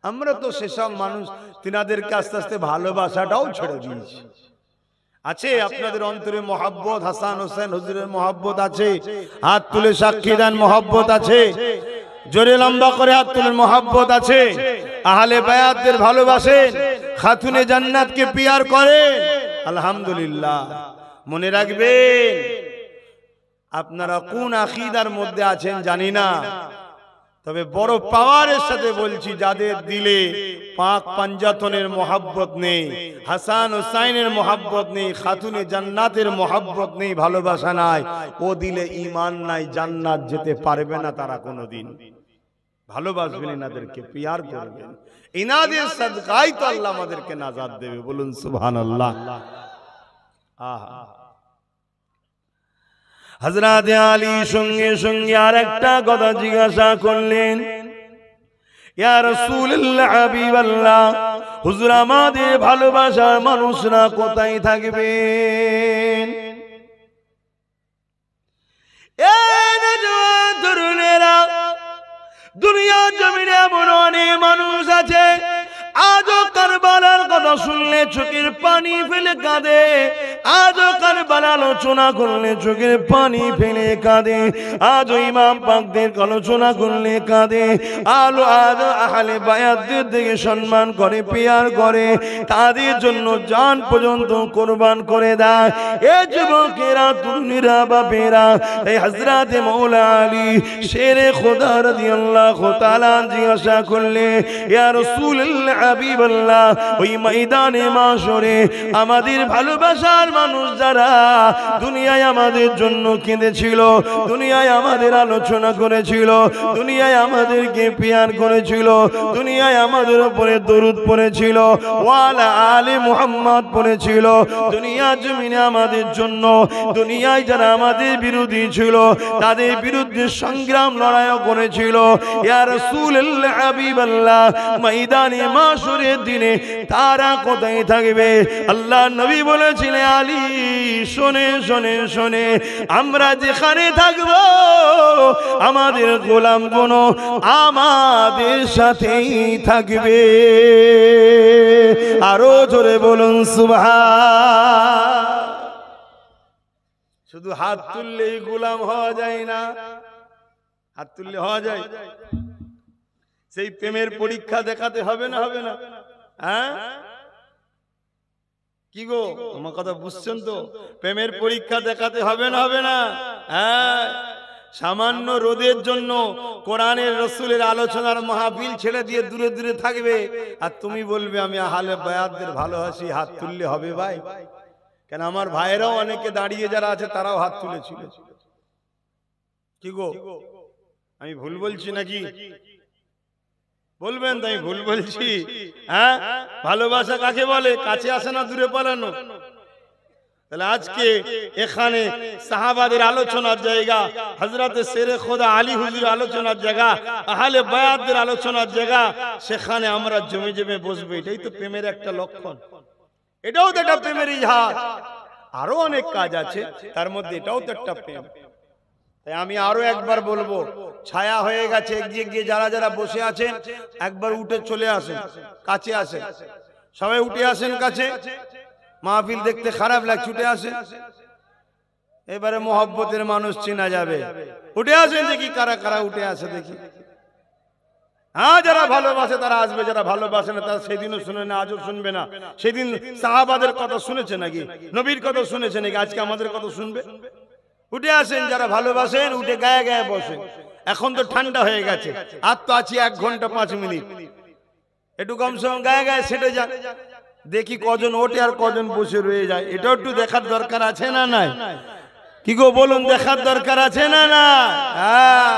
আমরা তো সেসব মানুষ, তিনাদেরকে আস্তে আস্তে ভালোবাসাটাও ছেড়ে দিয়েছি। আছে আপনাদের অন্তরে মহব্বত, হাসান হোসেন হুজুরের মহব্বত আছে? হাত তুলে সাক্ষী দেন মহব্বত আছে? জোরে লম্বা করে হাত তুলে মহব্বত আছে? আহলে বায়াতদের ভালোবাসেন, খাতুনে জান্নাতকে পিয়ার করেন? আলহামদুলিল্লাহ। মনে রাখবেন, আপনারা কোন আকীদার মধ্যে আছেন জানি না, তবে বড় পাওয়ারের সাথে বলছি, যাদের দিলে পাক পাঞ্জাতনের মহব্বত নেই, হাসান হুসাইনের মহব্বত নেই, খাতুনে জান্নাতের মহব্বত নেই, ভালোবাসা নাই, ও দিলে ঈমান নাই, জান্নাত যেতে পারবে না তারা কোনোদিন। ভালোবাসবেন, এনাদেরকে পিয়ার করবেন, ইনাদের সাদকায় তো আল্লাহ আমাদেরকে নাজাত দেবে। বলুন সুবহানাল্লাহ। আহা, হযরত আলী সঙ্গে সঙ্গে আরেকটা কথা জিজ্ঞাসা করলেন, ইয়া রাসূলুল্লাহ, হাবিবাল্লাহ, হুজুর আমাদের ভালোবাসার মানুষরা কোথায় থাকবেন? এই নওজোয়ান তরুণেরা, দুনিয়া জমিনে এমন অনেক মানুষ আছে আজও কারবালার কথা শুনলে চোখের পানি ফেলে কাঁদে, আজও কারবালা আলোচনা করলে চোখের পানি ফেলে কাঁদে, আজও ইমাম পাকদের আলোচনা করলে কাঁদে, আলো আজ আহলে বায়াতদের দিকে সম্মান করে, পেয়ার করে, তাদের জন্য জান পর্যন্ত কোরবান করে দেয়। এ যুবকেরা, তরুণীরা, বাপেরা, এই হযরতে মওলা আলী শেরে খোদা রাদিয়াল্লাহু তাআলা জিজ্ঞাসা করলে, ইয়া রাসূলুল্লাহ, হাবিবাল্লাহ, ওই ময়দানে মাশরে আমাদের ভালোবাসার মানুষ যারা দুনিয়ায় আমাদের জন্য কেঁদেছিল, দুনিয়ায় আমাদের আলোচনা করেছিল, দুনিয়ায় আমাদেরকে পিয়ার করেছিল, দুনিয়ায় আমাদের উপরে দরুদ পড়েছিল, ওয়ালা আলে মুহাম্মদ পড়েছিল, দুনিয়া জমিনে আমাদের জন্য, দুনিয়ায় যারা আমাদের বিরোধী ছিল তাদের বিরুদ্ধে সংগ্রাম লড়াইও করেছিল, ইয়া রাসূলুল্লাহ, হাবিবাল্লাহ, ময়দানে মাশরের দিনে তারা কোথায় থাকবে? আল্লাহ নবী বলেছিলেন, আলী শোনে শোনে শোনে, আমরা যেখানে থাকব আমাদের গোলামগুলো আমাদের সাথেই থাকবে। আরো জোরে বলুন সুবহান। শুধু হাত তুললেই গোলাম হওয়া যায় না, হাত তুললে হওয়া যায়? সেই প্রেমের পরীক্ষা দেখাতে হবে না, হবে না? হ্যাঁ কি গো, আমার কথা বুঝছেন তো? প্রেমের পরীক্ষা দেখাতে হবে না, হবে না? হ্যাঁ, সামান্য রোদের জন্য কোরআনের রসুলের আলোচনার মাহফিল ছেড়ে দিয়ে দূরে দূরে থাকবে, আর তুমি বলবে আমি আহলে বায়াতদের ভালোবাসি, হাত তুললে হবে ভাই? কেন আমার ভাইয়েরাও অনেকে দাঁড়িয়ে যারা আছে তারাও হাত তুলেছিল। কি গো, আমি ভুল বলছি নাকি? বলবেন তাই ভুল বলছি? হ্যাঁ, ভালোবাসা কাকে বলে? কাছে আসে না, দূরে পালানো। তাহলে আজকে এখানে সাহাবাদের আলোচনার জায়গা, হযরতে শেরে খোদা আলী হুজুর আলোচনার জায়গা, আহলে বায়াতদের আলোচনার জায়গা, সেখানে আমরা জমে জমে বসবো। এটাই তো প্রেমের একটা লক্ষণ, এটাও তো একটা প্রেমের ইজহার। আরো অনেক কাজ আছে, তার মধ্যে এটাও তো একটা প্রেম। তাই আমি আরো একবার বলবো, ছায়া হয়ে গেছে, এগিয়ে গিয়ে যারা যারা বসে আছেন একবার উঠে চলে আসেন, কাছে আসেন, সবাই উঠে আসেন কাছে। মাহফিল দেখতে খারাপ লাগছে, উঠে আসেন। এবারে মোহব্বতের মানুষ চেনা যাবে। উঠে আসেন, দেখি কারা কারা উঠে আসে দেখি। হ্যাঁ, যারা ভালোবাসে তারা আসবে, যারা ভালোবাসে না তারা সেদিনও শুনে না, আজও শুনবে না। সেদিন সাহাবাদের কথা শুনেছে নাকি? নবীর কথা শুনেছে নাকি? আজকে আমাদের কথা শুনবে? উঠে আসেন যারা ভালোবাসেন, উঠে গায়ে গায়ে বসেন। এখন তো ঠান্ডা হয়ে গেছে, আর তো আছি 1 ঘন্টা 5 মিনিট, একটু কমসে কম গায়ে গায়ে সেটে যান, দেখি কজন ওঠে আর কজন বসে রয়ে যায়। এটাও একটু দেখার দরকার আছে না নাই? কি গো বলুন, দেখার দরকার আছে না না? হ্যাঁ,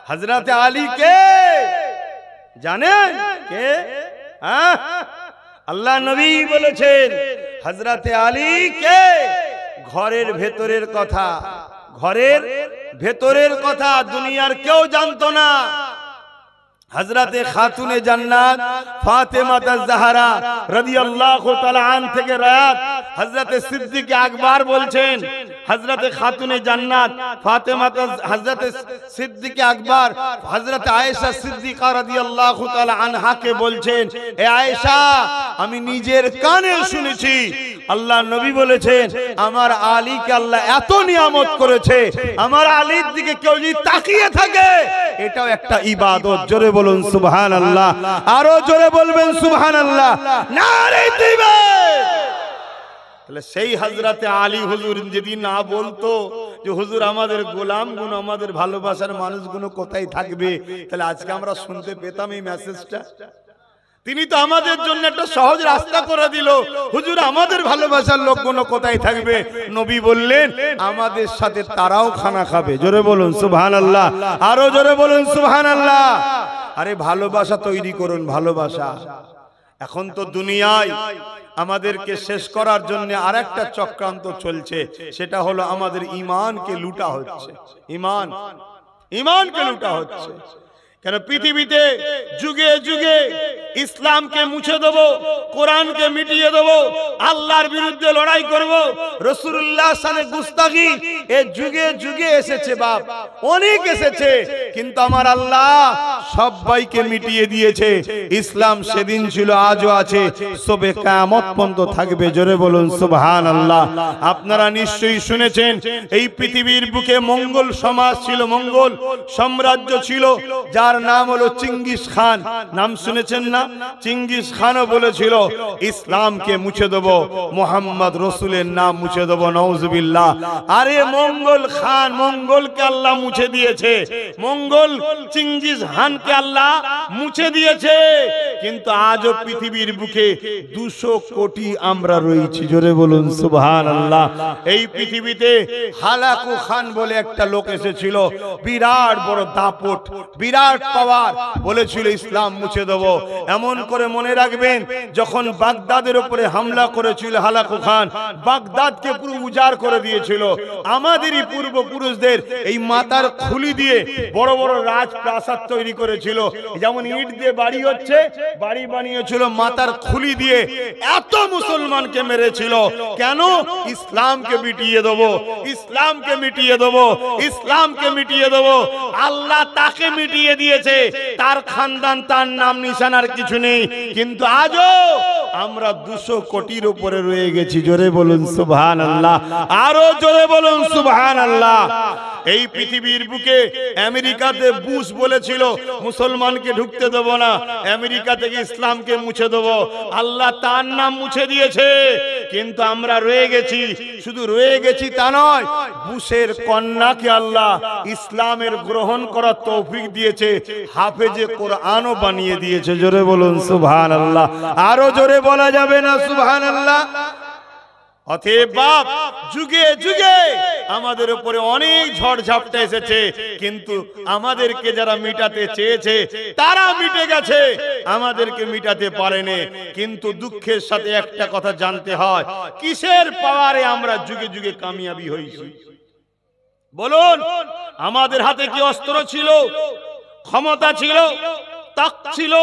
হযরতে আলী কে জানেন? কে? হ্যাঁ, আল্লাহ নবী বলেছেন হযরতে আলী কে? ঘরের ভেতরের কথা, ঘরের ভেতরের কথা দুনিয়ার কেউ জানতো না। হযরতে খাতুনে জান্নাত ফাতেমা তাজ-জাহরা রাদিয়াল্লাহু তাআলা আন থেকে রায়াত, হযরতে সিদ্দিক আকবর বলছেন, হযরতে খাতুনে জান্নাত ফাতেমা হযরতে সিদ্দিক আকবর হযরতে আয়েশা সিদ্দিকা রাদিয়াল্লাহু তাআলা আনহাকে বলছেন, এ আয়েশা, আমি নিজের কানে শুনেছি আল্লাহ নবী বলেছেন আমার আলীকে আল্লাহ এত নিয়ামত করেছে, আমার আলীর দিকে কেউ যদি তাকিয়ে থাকে এটাও একটা ইবাদত। জোরে বলুন সুবহানাল্লাহ, আরো জোরে বলবেন সুবহানাল্লাহ, নারে তাকবীর। তাহলে সেই হযরতে আলী হুজুর যদি না বলতো যে হুজুর আমাদের গোলামগুলো, আমাদের ভালোবাসার মানুষগুলো কোথায় থাকবে, তাহলে আজকে আমরা শুনতে পেতাম এই মেসেজটা? তিনি তো আমাদের জন্য একটা সহজ রাস্তা করে দিল, হুজুর আমাদের ভালোবাসার লোকগুলো কোথায় থাকবে? নবী বললেন আমাদের সাথে তারাও খানা খাবে। জোরে বলুন সুবহানাল্লাহ, আরো জোরে বলুন সুবহানাল্লাহ। আরে ভালোবাসা তৈরি করুন, ভালোবাসা। এখন তো দুনিয়ায় আমাদেরকে শেষ করার জন্য আরেকটা চক্রান্ত চলছে, সেটা হলো আমাদের ঈমানকে লুটা হচ্ছে। ঈমানকে লুটা হচ্ছে। কেন পৃথিবীতে যুগে যুগে ইসলামকে মুছে দেব, কোরআনকে মিটিয়ে দেব, আল্লাহর বিরুদ্ধে লড়াই করব, রাসূলুল্লাহ সানে গুস্তাখি এ যুগে যুগে এসেছে বাপ, অনেক এসেছে, কিন্তু আমার আল্লাহ সবাইকে মিটিয়ে দিয়েছে। ইসলাম সেদিন ছিল, আজও আছে, সবে কিয়ামত পর্যন্ত থাকবে। জোরে বলুন সুবহানাল্লাহ। আপনারা নিশ্চয়ই শুনেছেন এই পৃথিবীর বুকে মঙ্গল সমাজ ছিল, মঙ্গল সাম্রাজ্য ছিল, যার নাম হলো চেঙ্গিস খান। নাম শুনেছেন না? চেঙ্গিস খানও বলেছিল ইসলামকে মুছে দেব, মুহাম্মদ রাসূলের নাম মুছে দেব। নাউজুবিল্লাহ। আরে মঙ্গল খান, মঙ্গলকে আল্লাহ মুছে দিয়েছে, মঙ্গল চেঙ্গিস খানকে আল্লাহ মুছে দিয়েছে, কিন্তু আজও পৃথিবীর বুকে 200 কোটি আমরা রয়েছি। জোরে বলুন সুবহানাল্লাহ। এই পৃথিবীতে হালাকু খান বলে একটা লোক এসেছিল, বিরাট বড় দাপট, বিরাট পাওয়ার, বলেছিল ইসলাম মুছে দেব। এমন করে মনে রাখবেন, যখন বাগদাদের উপরে হামলা করেছিল হালাকু খান, বাগদাদকে পুরো উজাড় করে দিয়েছিল। আমাদেরই পূর্বপুরুষদের এই মাথার খুলি দিয়ে বড় বড় রাজপ্রাসাদ তৈরি করেছিল, যেমন ইট দিয়ে বাড়ি হচ্ছে, বাড়ি বানিয়েছিল মাথার খুলি দিয়ে। এত মুসলমানকে মেরেছিল, কেন? ইসলামকে মিটিয়ে দেব, ইসলামকে মিটিয়ে দেব, ইসলামকে মিটিয়ে দেব। আল্লাহ তাকে মিটিয়ে দিয়েছে, তার খানদান, তার নাম নিশানার কিছু নেই, কিন্তু আজও আমরা 200 কোটির উপরে রয়ে গেছি। জোরে বলুন সুবহানাল্লাহ, আরো জোরে বলুন সুবহানাল্লাহ। এই পৃথিবীর বুকে আমেরিকাতে বুশ বলেছিল মুসলমানকে ঢুকতে দেব না, আমেরিকা থেকে ইসলামকে মুছে দেব। আল্লাহ তার নাম মুছে দিয়েছে, কিন্তু আমরা রয়ে গেছি। শুধু রয়ে গেছি তা নয়, বুশের কন্যাকে আল্লাহ ইসলামের গ্রহণ করার তৌফিক দিয়েছে, হাফেজে কোরআনও বানিয়ে দিয়েছে। জোরে বলুন সুবহানাল্লাহ, আরো জোরে বলা যাবে না সুবহানাল্লাহ? অতএব বাপ, যুগে যুগে আমাদের উপরে অনেক ঝড় ঝাপটা এসেছে, কিন্তু আমাদেরকে যারা মিটাতে চেয়েছে তারা মিটে গেছে, আমাদেরকে মিটাতে পারেনি। কিন্তু দুঃখের সাথে একটা কথা জানতে হয়, কিসের পাওয়ারে আমরা যুগে যুগে কামিয়াবি হয়েছি? বলুন, আমাদের হাতে কি অস্ত্র ছিল, ক্ষমতা ছিল, তাক ছিল,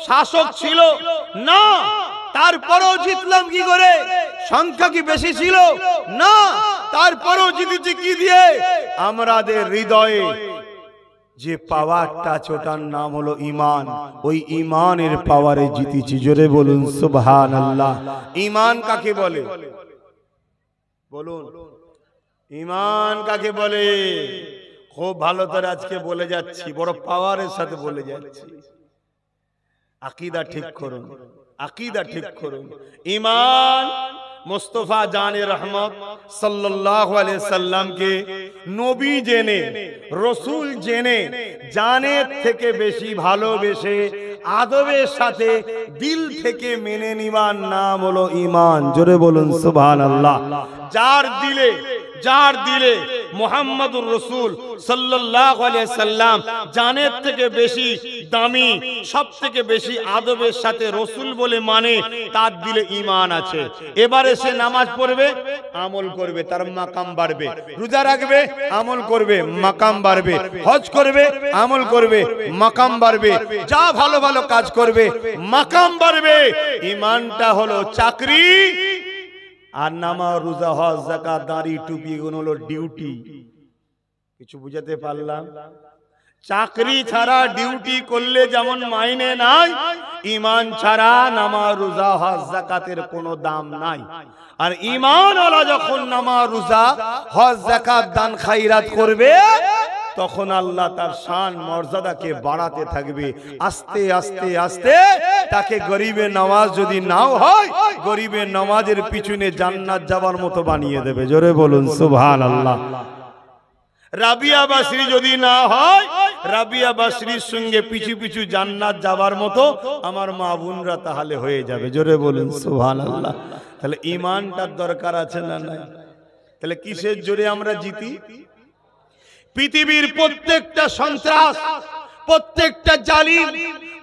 শাসক ছিল? না। তারপরেও জিতলাম কি করে? সংখ্যা কি বেশি ছিল? না। তারপরেও জিতেছি কি দিয়ে? আমাদের হৃদয়ে যে পাওয়ারটা, ওটার নাম হলো ঈমান। ওই ঈমানের পাওয়ারে জিতেছি। জোরে বলুন সুবহানাল্লাহ। ঈমান কাকে বলে? বলুন, ঈমান কাকে বলে? খুব ভালো করে আজকে বলে যাচ্ছি, বড় পাওয়ারের সাথে বলে যাচ্ছি। আকীদা ঠিক করুন, আকীদা ঠিক করুন। ঈমান মুস্তাফা জানে রহমত সাল্লাল্লাহু আলাইহি সাল্লামকে নবী জেনে, রাসূল জেনে, জানের থেকে বেশি ভালোবেসে আদবের সাথে দিল থেকে মেনে নিবার নাম হলো ঈমান। জোরে বলুন সুবহানাল্লাহ। যার দিলে মুহাম্মদুর রাসূল সাল্লাল্লাহু আলাইহি সাল্লাম জানের থেকে বেশি দামি, সব থেকে বেশি আদবের সাথে রাসূল বলে মানে, তার দিলে ঈমান আছে। এবারে সে নামাজ পড়বে, আমল করবে, তার মাকাম বাড়বে। রোজা রাখবে, আমল করবে, মাকাম বাড়বে। হজ করবে, আমল করবে, মাকাম বাড়বে। যা ভালো ভালো কাজ করবে, মাকাম বাড়বে। ঈমানটা হলো চাকরি, আর নামাজ, রোজা, হজ, যাকাত, দাড়ি, টুপি এগুলো হলো ডিউটি। কিছু বুঝাতে পারলাম? চাকরি ছাড়া ডিউটি করলে যেমন মাইনে নাই, ঈমান ছাড়া নামাজ, রোজা, হজ, যাকাতের কোনো দাম নাই। আর ঈমানওয়ালা যখন নামাজ, রোজা, হজ, যাকাত, দান, খায়রাত করবে, তখন আল্লাহ তার শান মর্যাদাকে বাড়াতে থাকবে। আস্তে আস্তে আস্তে তাকে গরিবের নামাজ যদি নাও হয়, গরিবের নামাজের পিছনে জান্নাত যাবার মতো বানিয়ে দেবে। জোরে বলুন সুবহানাল্লাহ। রাবিয়া বাসরি যদি না হয়, রাবিয়া বাসরির সঙ্গে পিছু পিছু জান্নাত যাবার মতো আমার মা বোনরা তাহলে হয়ে যাবে। জোরে বলুন সুবহানাল্লাহ। তাহলে ঈমানটার দরকার আছে না নাই? তাহলে কিসের জোরে আমরা জিতি? পৃথিবীর প্রত্যেকটা সন্ত্রাস, প্রত্যেকটা জালিম,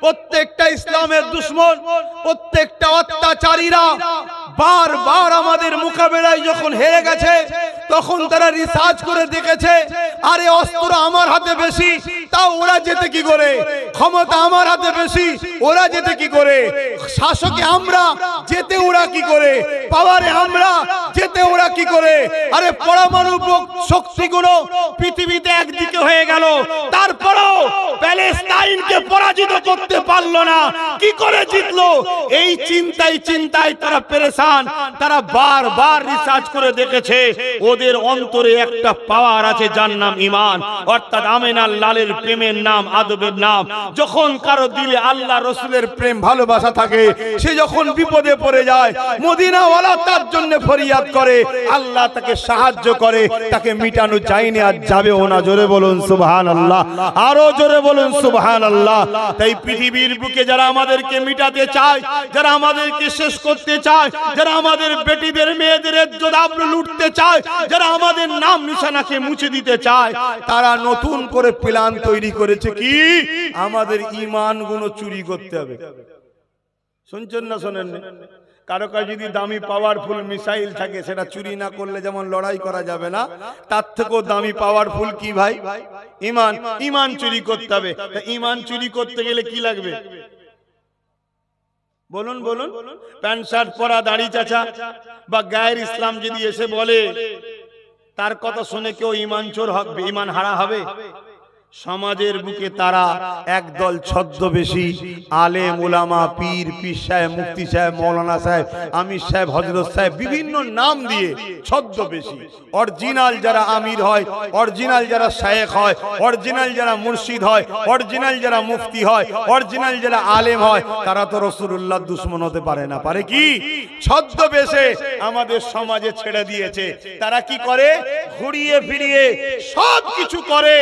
প্রত্যেকটা ইসলামের দুশমন, প্রত্যেকটা অত্যাচারীরা বারবার আমাদের মোকাবেলায় যখন হেরে গেছে, তখন তারা রিসার্চ করে দেখেছে, আরে অস্ত্র আমার হাতে বেশি, তাও ওরা যেতে কি করে? ক্ষমতা আমার হাতে বেশি, ওরা যেতে কি করে? শাসকে আমরা, যেতে ওরা কি করে? পাওয়ারে আমরা, যেতে ওরা কি করে? আরে পরমাণু শক্তিগুলো পৃথিবীতে একদিকে হয়ে গেল, তারপরেও প্যালেস্টাইনকে পরাজিত করতে পারলো না, কি করে জিতলো? এই চিন্তায় তারা পেরেশান। তারা বারবার রিসার্চ করে দেখেছে, ওদের অন্তরে একটা পাওয়ার আছে যার নাম ঈমান, অর্থাৎ আমিনার লালের প্রেমের নাম, আদবের নাম। যখন কারো দিলে আল্লাহ রসুলের প্রেম ভালোবাসা থাকে, সে যখন বিপদে পড়ে যায়, মদিনাওয়ালা তার জন্য ফরিয়াদ করে, আল্লাহ তাকে সাহায্য করে, তাকে মিটানো যায়নি আর যাবেও না। জোরে বলুন সুবহানাল্লাহ, আরো জোরে বলুন সুবহানাল্লাহ। তাই পৃথিবীর বুকে যারা আমাদেরকে মিটাতে চায়, যারা আমাদেরকে শেষ করতে চায়, যারা আমাদের বেটিদের মেয়েদের ইজ্জত আবরু লুটতে চায়, যারা আমাদের নাম নিশানাকে মুছে দিতে চায়, তারা নতুন করে প্ল্যান তৈরি করেছে কি? আমাদের ঈমান গুলো চুরি করতে হবে। শুনছেন না শোনেন? কারো কাছে যদি দামি পাওয়ারফুল মিসাইল থাকে, সেটা চুরি না করলে যেমন লড়াই করা যাবে না, তার থেকেও দামি পাওয়ারফুল কি ভাই? ঈমান। ঈমান চুরি করতে হবে। ঈমান চুরি করতে গেলে কি লাগবে? বলুন বলুন। প্যান্ট শার্ট পরা দাড়ি চাচা বা গায়ের ইসলাম যদি এসে বলে, তার কথা শুনে কেউ ঈমান চোর হবে, ঈমান হারা হবে? সমাজের বুকে তারা একদল ছদ্মবেশী আলেম ওলামা, পীর, পীর সাহেব, মুফতি সাহেব, মৌলানা সাহেব, আমির সাহেব, হযরত সাহেব, বিভিন্ন নাম দিয়ে ছদ্মবেশী। অরিজিনাল যারা আমির হয়, অরিজিনাল যারা শায়েখ হয়, অরিজিনাল যারা মুর্শিদ হয়, অরিজিনাল যারা মুফতি হয়, অরিজিনাল যারা আলেম হয়, তারা তো রাসূলুল্লাহর দুশমন হতে পারে না। পারে কি? ছদ্মবেশে আমাদের সমাজে ছেড়ে দিয়েছে। তারা কি করে? ঘুরিয়ে ফিরিয়ে সব কিছু করে,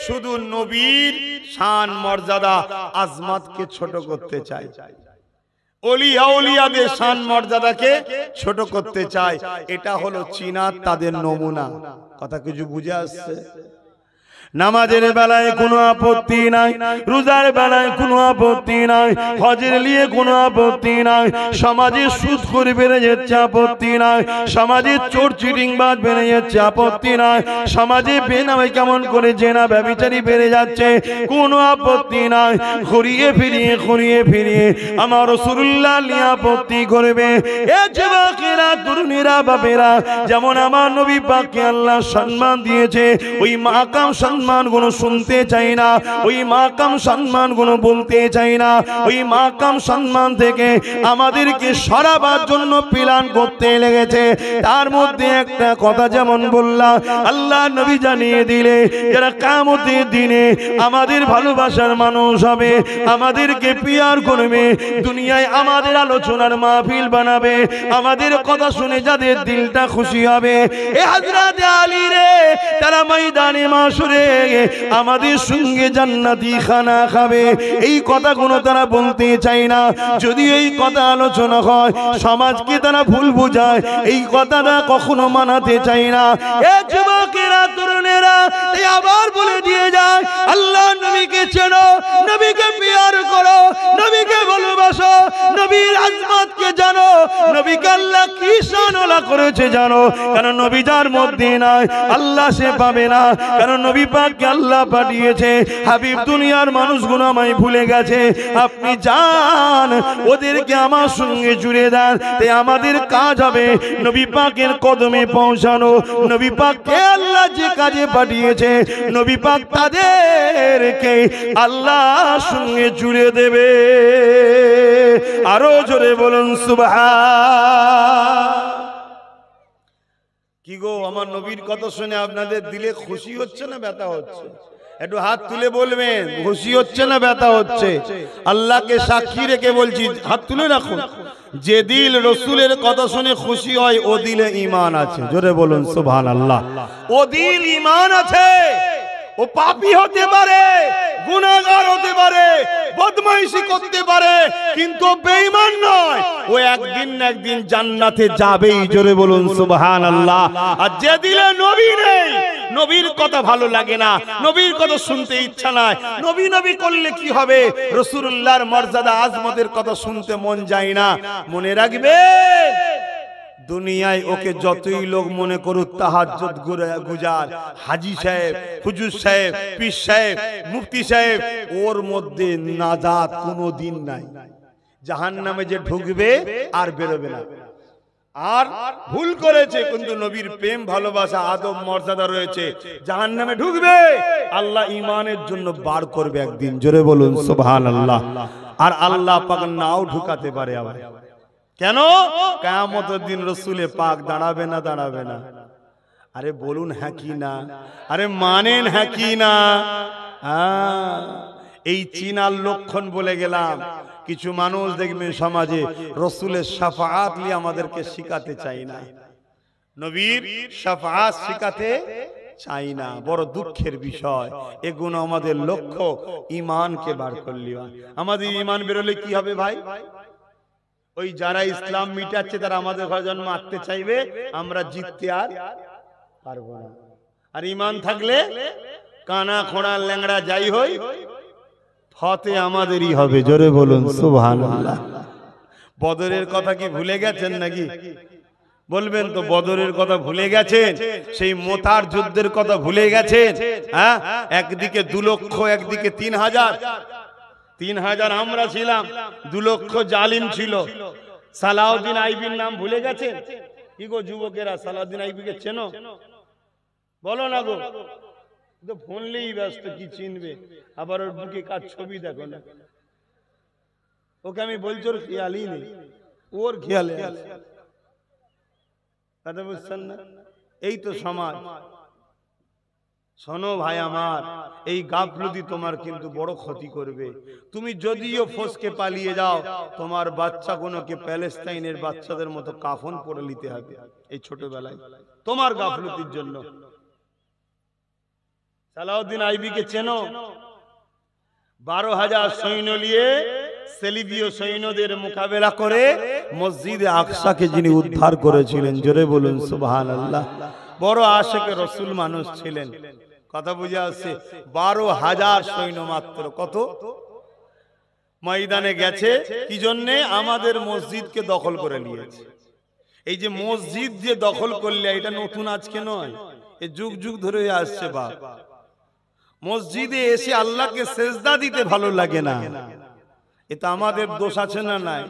শুধু নবীর শান, মর্যাদা, আজমতকে ছোট করতে চায়, ওলিয়া আউলিয়াদের শান মর্যাদাকে ছোট করতে চায়। এটা হলো চীনা তাদের নমুনা। কথা কিছু বুঝে আসছে? নামাজের বেলায় কোনো আপত্তি নাই, রোজার বেলায় কোনো আপত্তি নাই, হজের নিয়ে কোনো আপত্তি নাই, সমাজে সুদখোর বেড়ে যাচ্ছে আপত্তি নাই, সমাজে চোর চিটিংবাজ বেড়ে যাচ্ছে আপত্তি নাই, সমাজে বেনামে কেমন করে জেনা ব্যভিচারী বেড়ে যাচ্ছে কোনো আপত্তি নাই। ঘুরিয়ে ফিরিয়ে আমার রাসূলুল্লাহ নিয়ে আপত্তি করবে। এ যুবকেরা, তরুণীরা, বাপেরা, যেমন আমার নবী পাককে আল্লাহ সম্মান দিয়েছে, ওই মাকাম সম্মান গুলো শুনতে চাই না, ওই মাকাম সম্মান গুলো বলতে চাই না। ওই মাকাম সম্মান থেকে আমাদেরকে সরাবার জন্য প্ল্যান করতে লেগেছে। তার মধ্যে একটা কথা যেমন বললাম, আল্লাহ নবী জানিয়ে দিলে, যারা কিয়ামতের দিনে আমাদের ভালোবাসার মানুষ হবে, আমাদেরকে পিয়ার করবে, দুনিয়ায় আমাদের আলোচনার মাহফিল বানাবে, আমাদের কথা শুনে যাদের দিলটা খুশি হবে, এ হযরত আলী রে, তারা ময়দানে মাশরে আমাদের সঙ্গে জান্নাতি খানা খাবে। এই কথাগুলো তারা বলতে চায় না। যদি এই কথা আলোচনা হয়, সমাজকে তারা ভুল বোঝায়, এই কথাটা কখনো মানাতে চায় না। এ যুবকেরা, তরুণেরা, এই আবার বলে দিয়ে যায়, আল্লাহ নবীকে চেনো, নবীকে পিয়ার করো, নবীকে ভালোবাসো, নবীর আজমতকে জানো, নবীকে আল্লাহ কি শানওয়ালা করেছে জানো। কারণ নবী যার মধ্যে নাই, আল্লাহ সে পাবে না। কারণ নবী পাককে আল্লাহ পাঠিয়েছে। হাবিব, দুনিয়ার মানুষগুলো আমায় ভুলে গেছে, আপনি যান ওদেরকে আমার সঙ্গে জুড়ে দেন। তাই আমাদের কাজ হবে নবী পাকের কদমে পৌঁছানো। নবী পাককে আল্লাহ যে কাজে পাঠিয়েছে, নবী পাক তাদেরকে আল্লাহর সঙ্গে জুড়ে দেবে। আরো জোরে বলুন সুবহান। কি গো, আমার নবীর কথা শুনে আপনাদের দিলে খুশি হচ্ছে না ব্যথা হচ্ছে? একটু হাত তুলে বলবেন, খুশি হচ্ছে না ব্যথা হচ্ছে? আল্লাহকে সাক্ষী রেখে বলছি, হাত তুলে রাখুন। যে দিল রসুলের কথা শুনে খুশি হয়, ও দিলে ঈমান আছে। জোরে বলুন সুবহানাল্লাহ। ও দিল ঈমান আছে। ও পাপী হতে পারে, গুনাহগার হতে পারে, বদমাইশি করতে পারে, কিন্তু বেঈমান নয়। ও একদিন না একদিন জান্নাতে যাবেই। জোরে বলুন সুবহানাল্লাহ। আর যে দিলে নবী নেই, নবীর কথা ভালো লাগে না, নবীর কথা শুনতে ইচ্ছা নাই, নবী নবী করলে কি হবে, রাসূলুল্লাহর মর্যাদা আজমতের কথা শুনতে মন যায় না। মনে রাখবে, দুনিয়ায় ওকে যতই লোক মনে করুক তাহাজ্জুদ গুজার, হাজী সাহেব, হুজুর সাহেব, পীর সাহেব, মুফতি সাহেব, ওর মধ্যে নাজাত কোনোদিন নাই। জাহান্নামে যে ঢুকবে আর বেরোবে না। আর ভুল করেছে কিন্তু নবীর প্রেম ভালোবাসা আদব মর্যাদা রয়েছে, জাহান্নামে ঢুকবে, আল্লাহ ঈমানের জন্য বার করবে একদিন। জোরে বলুন সুবহানাল্লাহ। আর আল্লাহ পাক নাও ঢুকাতে পারে আবার। কেন? কিয়ামতের দিন রসুলে পাক দাঁড়াবে না, দাঁড়াবে না। আরে বলুন হ্যাঁ কি না? আরে মানেন হ্যাঁ কি না? এই চিনার লক্ষণ বলে গেলাম। কিছু মানুষ দেখবেন সমাজে রসুলের শাফাআত নিয়ে আমাদেরকে শিখাতে চাই না, নবীর শাফাআত শিখাতে চাই না। বড় দুঃখের বিষয়। এগুলো আমাদের লক্ষ্য ঈমানকে বার করলি। আমাদের ঈমান বেরোলে কি হবে ভাই? ওই যারা ইসলাম মিটাচ্ছে তারা আমাদের ঘরে জন্ম আঁকতে চাইবে, আমরা জিততে আর পারবো না। আর ঈমান থাকলে কানা খোঁড়া ল্যাংড়া যাই হই, ফতে আমাদেরই হবে। জোরে বলুন সুবহানাল্লাহ। বদরের কথা কি ভুলে গেছেন নাকি? বলবেন তো বদরের কথা ভুলে গেছেন? সেই মোতার যুদ্ধের কথা ভুলে গেছেন? হ্যাঁ, একদিকে 2 লক্ষ, একদিকে 3000। 3000 আমরা ছিলাম, 2 লক্ষ জালিম ছিল। সালাউদ্দিন আইবির নাম ভুলে গেছেন? কি গো যুবকেরা, সালাউদ্দিন আইবিকে চেনো? বলো না গো। তো ফোনলেই ব্যস্ত, কি চিনবে? আবার ওর বুকে কার ছবি দেখো না। ওকে আমি বলছি ওর খেয়ালই নেই, ওর খেয়ালে আছে। কথা বুঝছেন না? এই তো সমাজ। শোনো ভাই আমার, এই গাফলতি তোমার কিন্তু বড় ক্ষতি করবে। তুমি যদিও ফসকে পালিয়ে যাও, তোমার বাচ্চাগুলোকে প্যালেস্তাইনের বাচ্চাদের মতো কাফন পরে নিতে হবে এই ছোটবেলায়, তোমার গাফলতির জন্য। সালাউদ্দিন আইবিকে চেনো? 12,000 সৈন্য নিয়ে সেলিবীয় সৈন্যদের মোকাবেলা করে মসজিদে আকসাকে যিনি উদ্ধার করেছিলেন। জোরে বলুন সুবহানাল্লাহ। বড় আশেকে রসুল মানুষ ছিলেন। কথা বুঝে আসছে? 12,000 সৈন্য মাত্র। কত ময়দানে গেছে কি জন্যে? আমাদের মসজিদকে দখল করে নিয়েছে। এই যে মসজিদ যে দখল করলে, এটা নতুন আজকে নয়, এ যুগ যুগ ধরে আসছে। বাপ, মসজিদে এসে আল্লাহকে সেজদা দিতে ভালো লাগে না। এটা আমাদের দোষ আছে না নাই?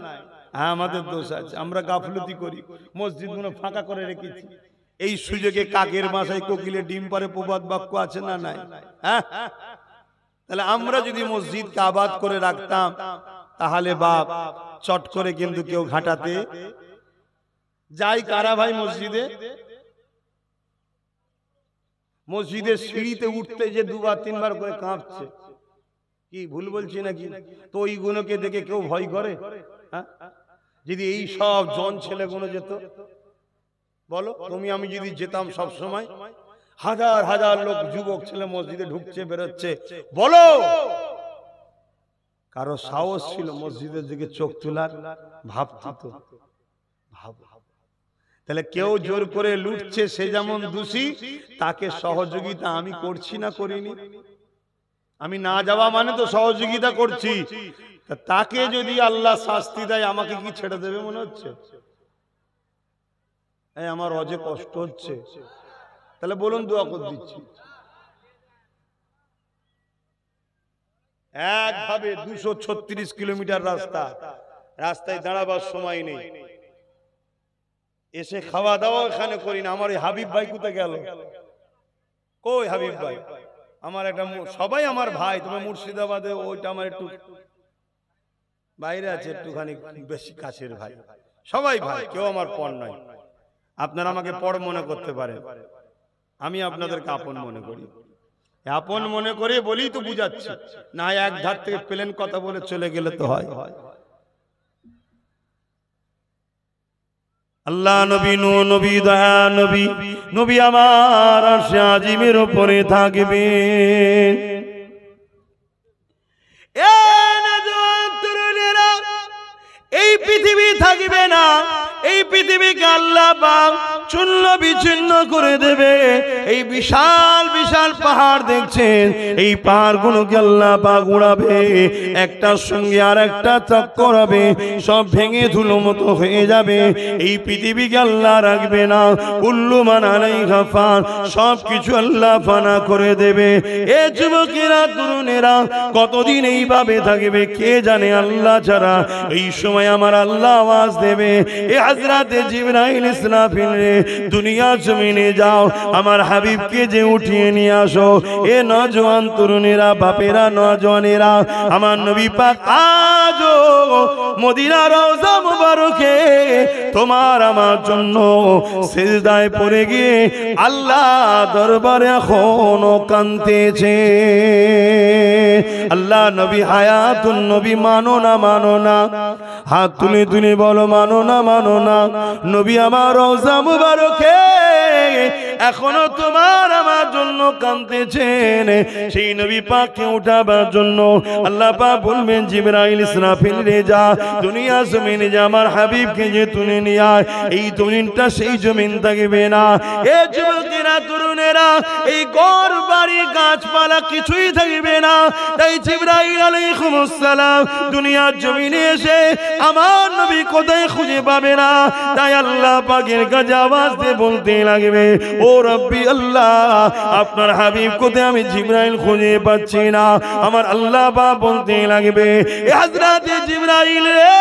হ্যাঁ, আমাদের দোষ আছে। আমরা গাফলতি করি, মসজিদগুলো ফাঁকা করে রেখেছি। এই সুযোগে কাকের বাসায় কোকিলে ডিম পারে প্রবাদ বাক্য আছে না নাই? হ্যাঁ, তাহলে আমরা যদি মসজিদকে আবাদ করে রাখতাম, তাহলে বাপ চট করে কিন্তু কেউ ঘাটাতে যাই কারা ভাই? মসজিদে মসজিদের সিঁড়িতে উঠতে যে 2-3 বার করে কাঁপছে, কি ভুল বলছি নাকি? তো ওইগুলোকে দেখে কেউ ভয় করে? হ্যাঁ, যদি এই সব জন ছেলেগুলো যেত, বলো তুমি আমি যদি যেতাম সব সময়, হাজার হাজার লোক যুবক ছেলে মসজিদে ঢুকছে বেরোচ্ছে, বলো কারো সাহস ছিল মসজিদের দিকে চোখ তোলার? ভাবতো তো, ভাব। তাহলে কেউ জোর করে লুটছে, সে যেমন দোষী, তাকে সহযোগিতা আমি করছি না করিনি? আমি না যাওয়া মানে তো সহযোগিতা করছি। তাকে যদি আল্লাহ শাস্তি দেয়, আমাকে কি ছেড়ে দেবে মনে হচ্ছে? আমার অজে কষ্ট হচ্ছে, তাহলে বলুন দোয়া করে দিচ্ছি। একভাবে 236 কিলোমিটার রাস্তা, রাস্তায় দাঁড়াবার সময় নেই, এসে খাওয়া দাওয়া এখানে করি না। আমার হাবিব ভাই কোথায় গেল? কই হাবিব ভাই? আমার একটা, সবাই আমার ভাই, তবে মুর্শিদাবাদে ওইটা আমার একটু বাইরে আছে, একটুখানি বেশি কাছের ভাই। সবাই ভাই, কেউ আমার পর নয়। আপনারা আমাকে পর মনে করতে পারেন, আমি আপনাদেরকে আপন মনে করি। আপন মনে করে বলেই তো বুঝাচ্ছি, না এক ধার থেকে প্লেন কথা বলে চলে গেলে তো হয়। আল্লাহ নবী, নবী দয়া নবী, নবী আমার আরশে আজিমের উপরে থাকবেন। এই পৃথিবী থাকবে না, এই পৃথিবীকে আল্লাহ পাক চূর্ণ বিচ্ছিন্ন করে দেবে। এই বিশাল বিশাল বিশাল পাহাড় দেখছেন, এই পাহাড়গুলোকে আল্লাহ পাক উড়াবে, একটার সঙ্গে আর একটা চক্কর হবে, সব ভেঙে ধুলো মতো হয়ে যাবে। এই পৃথিবীকে আল্লাহ রাখবে না, কুল্লু মান আলাইহা ফান, সব কিছু আল্লাহ ফানা করে দেবে। এ যুবকেরা, তরুণেরা, কতদিন এইভাবে থাকবে কে জানে, আল্লাহ ছাড়া। এই সময় আমার আল্লাহ আওয়াজ দেবে, এ হযরতে জিবরাইল ইসরাফিল রে, দুনিয়া জমিনে যাও, আমার হাবিবকে যে উঠিয়ে নিয়ে আসো। এ নওজোয়ান তরুণেরা, বাপেরা, নওজোয়ানেরা, আমার নবী পাক আজও মদিনা রওজা মুবারকে তোমার আমার জন্য সিজদায় পড়ে গিয়ে আল্লাহ দরবারে এখনো কাঁদতেছে। আল্লাহ নবী হায়াতুন নবী, মানো না মানো না, হাত তুলে তুলে বলো মানো না মানো না। নবী আমার রওজা মুবারকে এখনো তোমার আমার জন্য কাঁদতেছেন। সেই নবী পাককে উঠাবার জন্য আল্লাহ পাক বলবেন, জিবরাইল ইসরাফিল রে যা, দুনিয়া জমিনে যা, আমার হাবিবকে যে তুলে নিয়ে আয়। এই জমিনটা সেই জমিন থাকবে না। এ যুবকেরা, তরুণেরা, এই ঘর বাড়ি গাছপালা কিছুই থাকবে না। তাই জিবরাইল আলাইহিস সালাম দুনিয়ার জমিনে এসে আমার নবী কোথায় খুঁজে পাবে না। তাই আল্লাহ পাকের কাছে আওয়াজ দিয়ে বলতে লাগবে, ও রব্বি আল্লাহ, আপনার হাবিব কোথায়, আমি জিবরাইল খুঁজে পাচ্ছি না। আমার আল্লাহ পাক বলতে লাগবে, এ হযরতে জিবরাইল রে,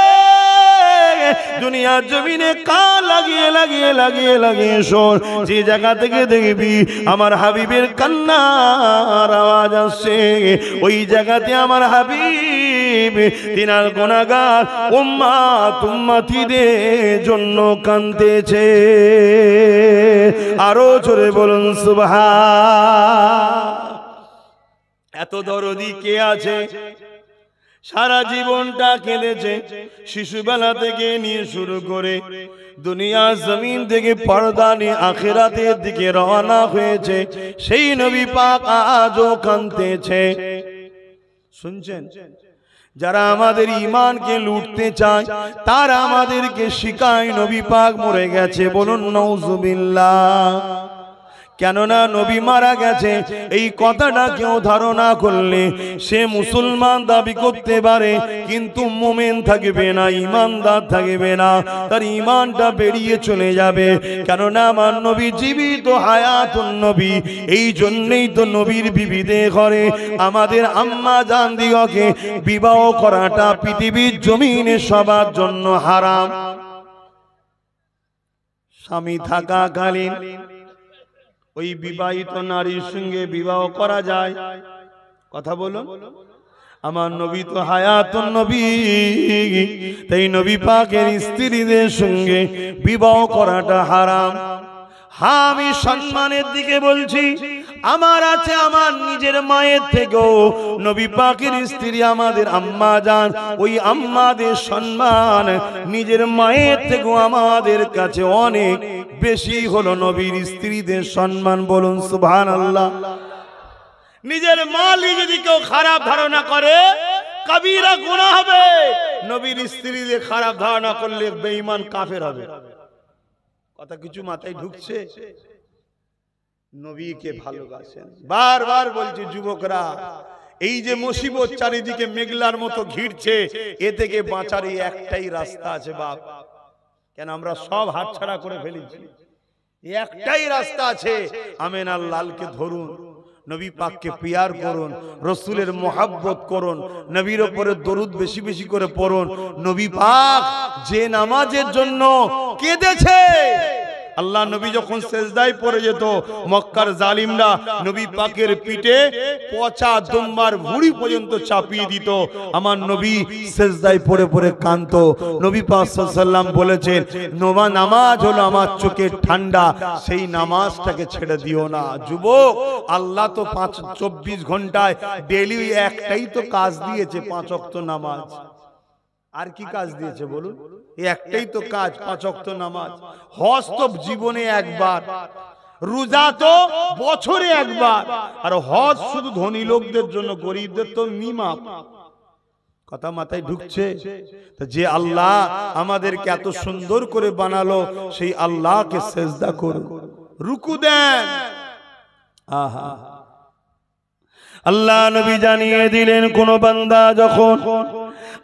দুনিয়ার জমিনে কান লাগিয়ে লাগিয়ে লাগিয়ে লাগিয়ে শোন, যে জায়গা থেকে দেখবি আমার হাবিবের কান্নার আওয়াজ আসছে, ওই জায়গাতে আমার হাবিব তিনার গুনাহগার উম্মত উম্মতিদের জন্য কাঁদতেছে। আরো জোরে বলুন সুবহান। এত দরদি কে আছে? সারা জীবনটা কেঁদেছে, শিশুবেলা থেকে নিয়ে শুরু করে দুনিয়া জমিন থেকে পর্দা নিয়ে আখিরাতের দিকে রওনা হয়েছে। সেই নবী পাক আজও কাঁদতেছে। শুনছেন? যারা আমাদের ঈমানকে লুটতে চায়, তারা আমাদেরকে শিখায় নবী পাক মরে গেছে। বলুন নাউজুবিল্লাহ। কেননা নবী মারা গেছে, এই কথাটা কেউ ধারণা করলে সে মুসলমান দাবি করতে পারে, কিন্তু মুমিন থাকবে না, ঈমানদার থাকবে না, তার ঈমানটা বেরিয়ে চলে যাবে। কেননা আমার নবী জীবিত হায়াতুন নবী। এই জন্যই তো নবীর বিবিদের ঘরে আমাদের আম্মা জান দিগকে বিবাহ করাটা পৃথিবীর জমিনে সবার জন্য হারাম। স্বামী থাকাকালীন ওই বিবাহিত নারীর সঙ্গে বিবাহ করা যায়? কথা বলুন। আমার নবী তো হায়াতুন নবী, তাই নবী পাকের স্ত্রীদের সঙ্গে বিবাহ করাটা হারাম। হ্যাঁ, আমি সম্মানের দিকে বলছি। আমার আছে আমার নিজের মায়ের থেকেও নবী পাকের স্ত্রী আমাদের আম্মা জান, ওই আম্মাদের সম্মান নিজের মায়ের থেকেও আমাদের কাছে অনেক বেশি হলো নবীর স্ত্রীদের সম্মান। বলুন সুবহানাল্লাহ। নিজের মালি যদি কেউ খারাপ ধারণা করে, কবিরা গুনাহ হবে। নবীর স্ত্রীদের খারাপ ধারণা করলে বেঈমান কাফের হবে। কথা কিছু মাথায় ঢুকছে? নবীকে ভালোবাসেন। বারবার বলছি যুবকরা, এই যে মুসিবত চারিদিকে মেঘলার মতো ঘিরছে, এ থেকে বাঁচার এই একটাই রাস্তা আছে বাপ। কেন আমরা সব হাতছাড়া করে ফেলেছি? একটাই রাস্তা আছে, আমেনার লালকে ধরুন, নবী পাককে পিয়ার করুন, রসুলের মোহাব্বত করুন, নবীর উপরে দরুদ বেশি বেশি করে পড়ুন। নবী পাক যে নামাজের জন্য কেঁদেছে, আল্লাহ নবী যখন সেজদায় পড়ে যেত, মক্কার জালিমরা নবী পাকের পিঠে পচা দুম্বার ভুঁড়ি পর্যন্ত চাপিয়ে দিত। আমার নবী সেজদায় পড়ে পড়ে কাঁদতো। নবী পাক সাল্লাল্লাহু আলাইহি ওয়াসাল্লাম বলেছেন, নামাজ হলো আমার চোখের ঠান্ডা, সেই নামাজটাকে ছেড়ে দিও না। যুবক, আল্লাহ তো 24 ঘন্টায় ডেইলি একটাই তো কাজ দিয়েছে, 5 ওয়াক্ত নামাজ। আর কি কাজ দিয়েছে বলুন? এই একটাই তো কাজ, 5 ওয়াক্ত নামাজ। হজ তো জীবনে একবার, রোজা তো বছরে একবার, আর হজ শুধু ধনী লোকদের জন্য, গরিবদের তো মিমাপ। কথা মাথায় ঢুকছে? যে আল্লাহ আমাদেরকে এত সুন্দর করে বানালো, সেই আল্লাহকে সেজদা করুন, রুকু দেন। আহা, আল্লাহ নবী জানিয়ে দিলেন কোন বান্দা যখন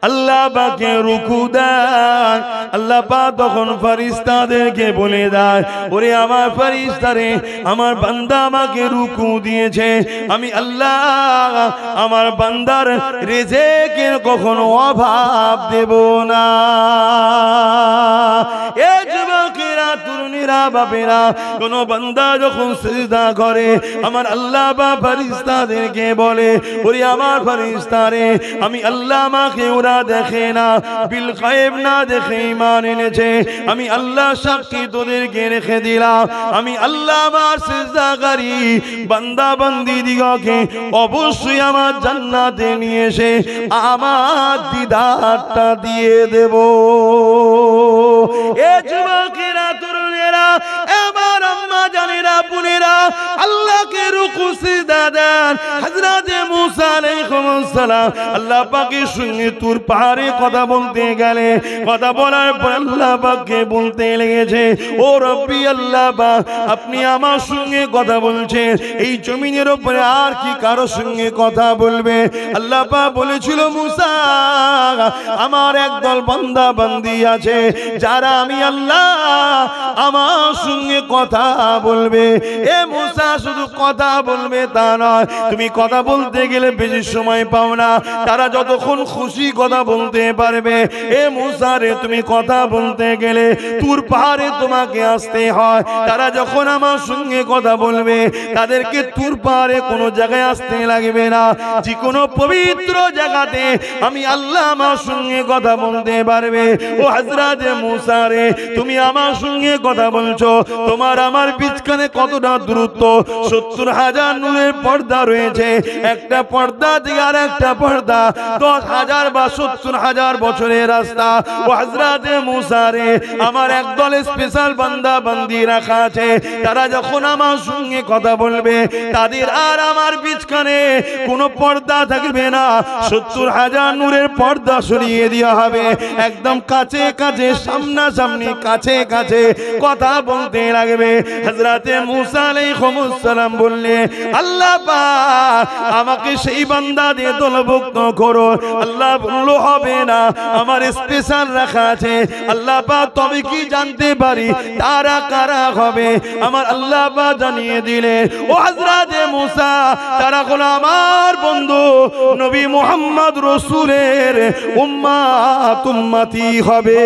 আল্লাহ পাকে রুকু দেয়, আল্লাহ পাক তখন ফেরেশতাদেরকে বলে দেয়, ওরে আমার ফেরেশতারে, আমার বান্দা আমাকে রুকু দিয়েছে, আমি আল্লাহ আমার বান্দার রিজিকের কখনো অভাব দেব না। এ যুবকেরা, তরুণীরা, বাপেরা, কোন বান্দা যখন সিজদা করে আমার আল্লাহ বা ফেরেশতাদেরকে বলে, ওরে আমার ফেরেশতারে, আমি আল্লাহ আমাকে ওরা দেখে না, বিল গায়েব না দেখে ঈমান এনেছে, আমি আল্লাহ সাক্ষী তোদেরকে রেখে দিলাম, আমি আল্লাহ আমার সিজদাকারী বান্দা বান্দি দিগকে অবশ্যই আমার জান্নাতে নিয়ে এসে আমার দিদারটা দিয়ে দেব। এ যুবকেরা, তরুণেরা, আমার আম্মা জানেরা, বোনেরা, আল্লাহকে রুকু সিজদা দেন। হযরত মুসা আলাইহিস সালাম আল্লাহ পাকের সঙ্গে তুর পাহাড়ে কথা বলতে গেলে, কথা বলার পর আল্লাহ পাককে বলতে লেগেছে, ও রব্বি আল্লাহ পাক, আপনি আমার সঙ্গে কথা বলছেন, এই জমিনের উপরে আর কি কারো সঙ্গে কথা বলবে? আল্লাহ পাক বলেছিল, মুসা, আমার একদল বান্দা বান্দি আছে যারা আমি আল্লাহ আমার সঙ্গে কথা বলবে। এ মুসা, শুধু কথা বলবে তা নয়, তুমি কথা বলতে গেলে বেশি সময় পাও না, তারা যতক্ষণ খুশি কথা বলতে পারবে। এ মুসা রে, তুমি কথা বলতে গেলে তুর পাহাড়ে তোমাকে আসতে হয়, তারা যখন আমার সঙ্গে কথা বলবে তাদেরকে তুর পাহাড়ে কোনো জায়গায় আসতে লাগবে না, যে কোনো পবিত্র জায়গাতে আমি আল্লাহ আমার সঙ্গে কথা বলতে পারবে। ও হযরত মুসা রে, তুমি আমার সঙ্গে কথা বলছো, তোমার আমার বিচখানে কতটা দূরত্ব? 70,000 নূরের পর্দা রয়েছে, একটা পর্দা থেকে আর একটা পর্দা 10,000 বা 70,000 বছরের রাস্তা। ও হযরত মুসা রে, আমার একদল স্পেশাল বান্দা বান্দি রাখা আছে, তারা যখন আমার সঙ্গে কথা বলবে তাদের আর আমার বিচখানে কোনো পর্দা থাকবে না, 70,000 নূরের পর্দা সরিয়ে দেওয়া হবে, একদম কাছে কাছে, সামনাসামনি, কাছে কাছে কথা বলতে লাগবে। হযরত মুসা আলাইহিস সালাম বললেন, আল্লাহ পাক আমাকে সেই বান্দা দিয়ে দলভুক্ত করো। আল্লাহ বলল, হবে না, আমার স্পেশাল রাখা আছে। আল্লাহ পাক তবে কি জানতে পারি তারা কারা হবে? আমার আল্লাহ পাক জানিয়ে দিলেন, ও হযরত মুসা, তারা হলো আমার বন্ধু নবী মুহাম্মদ রাসূলের উম্মত, উম্মতি হবে।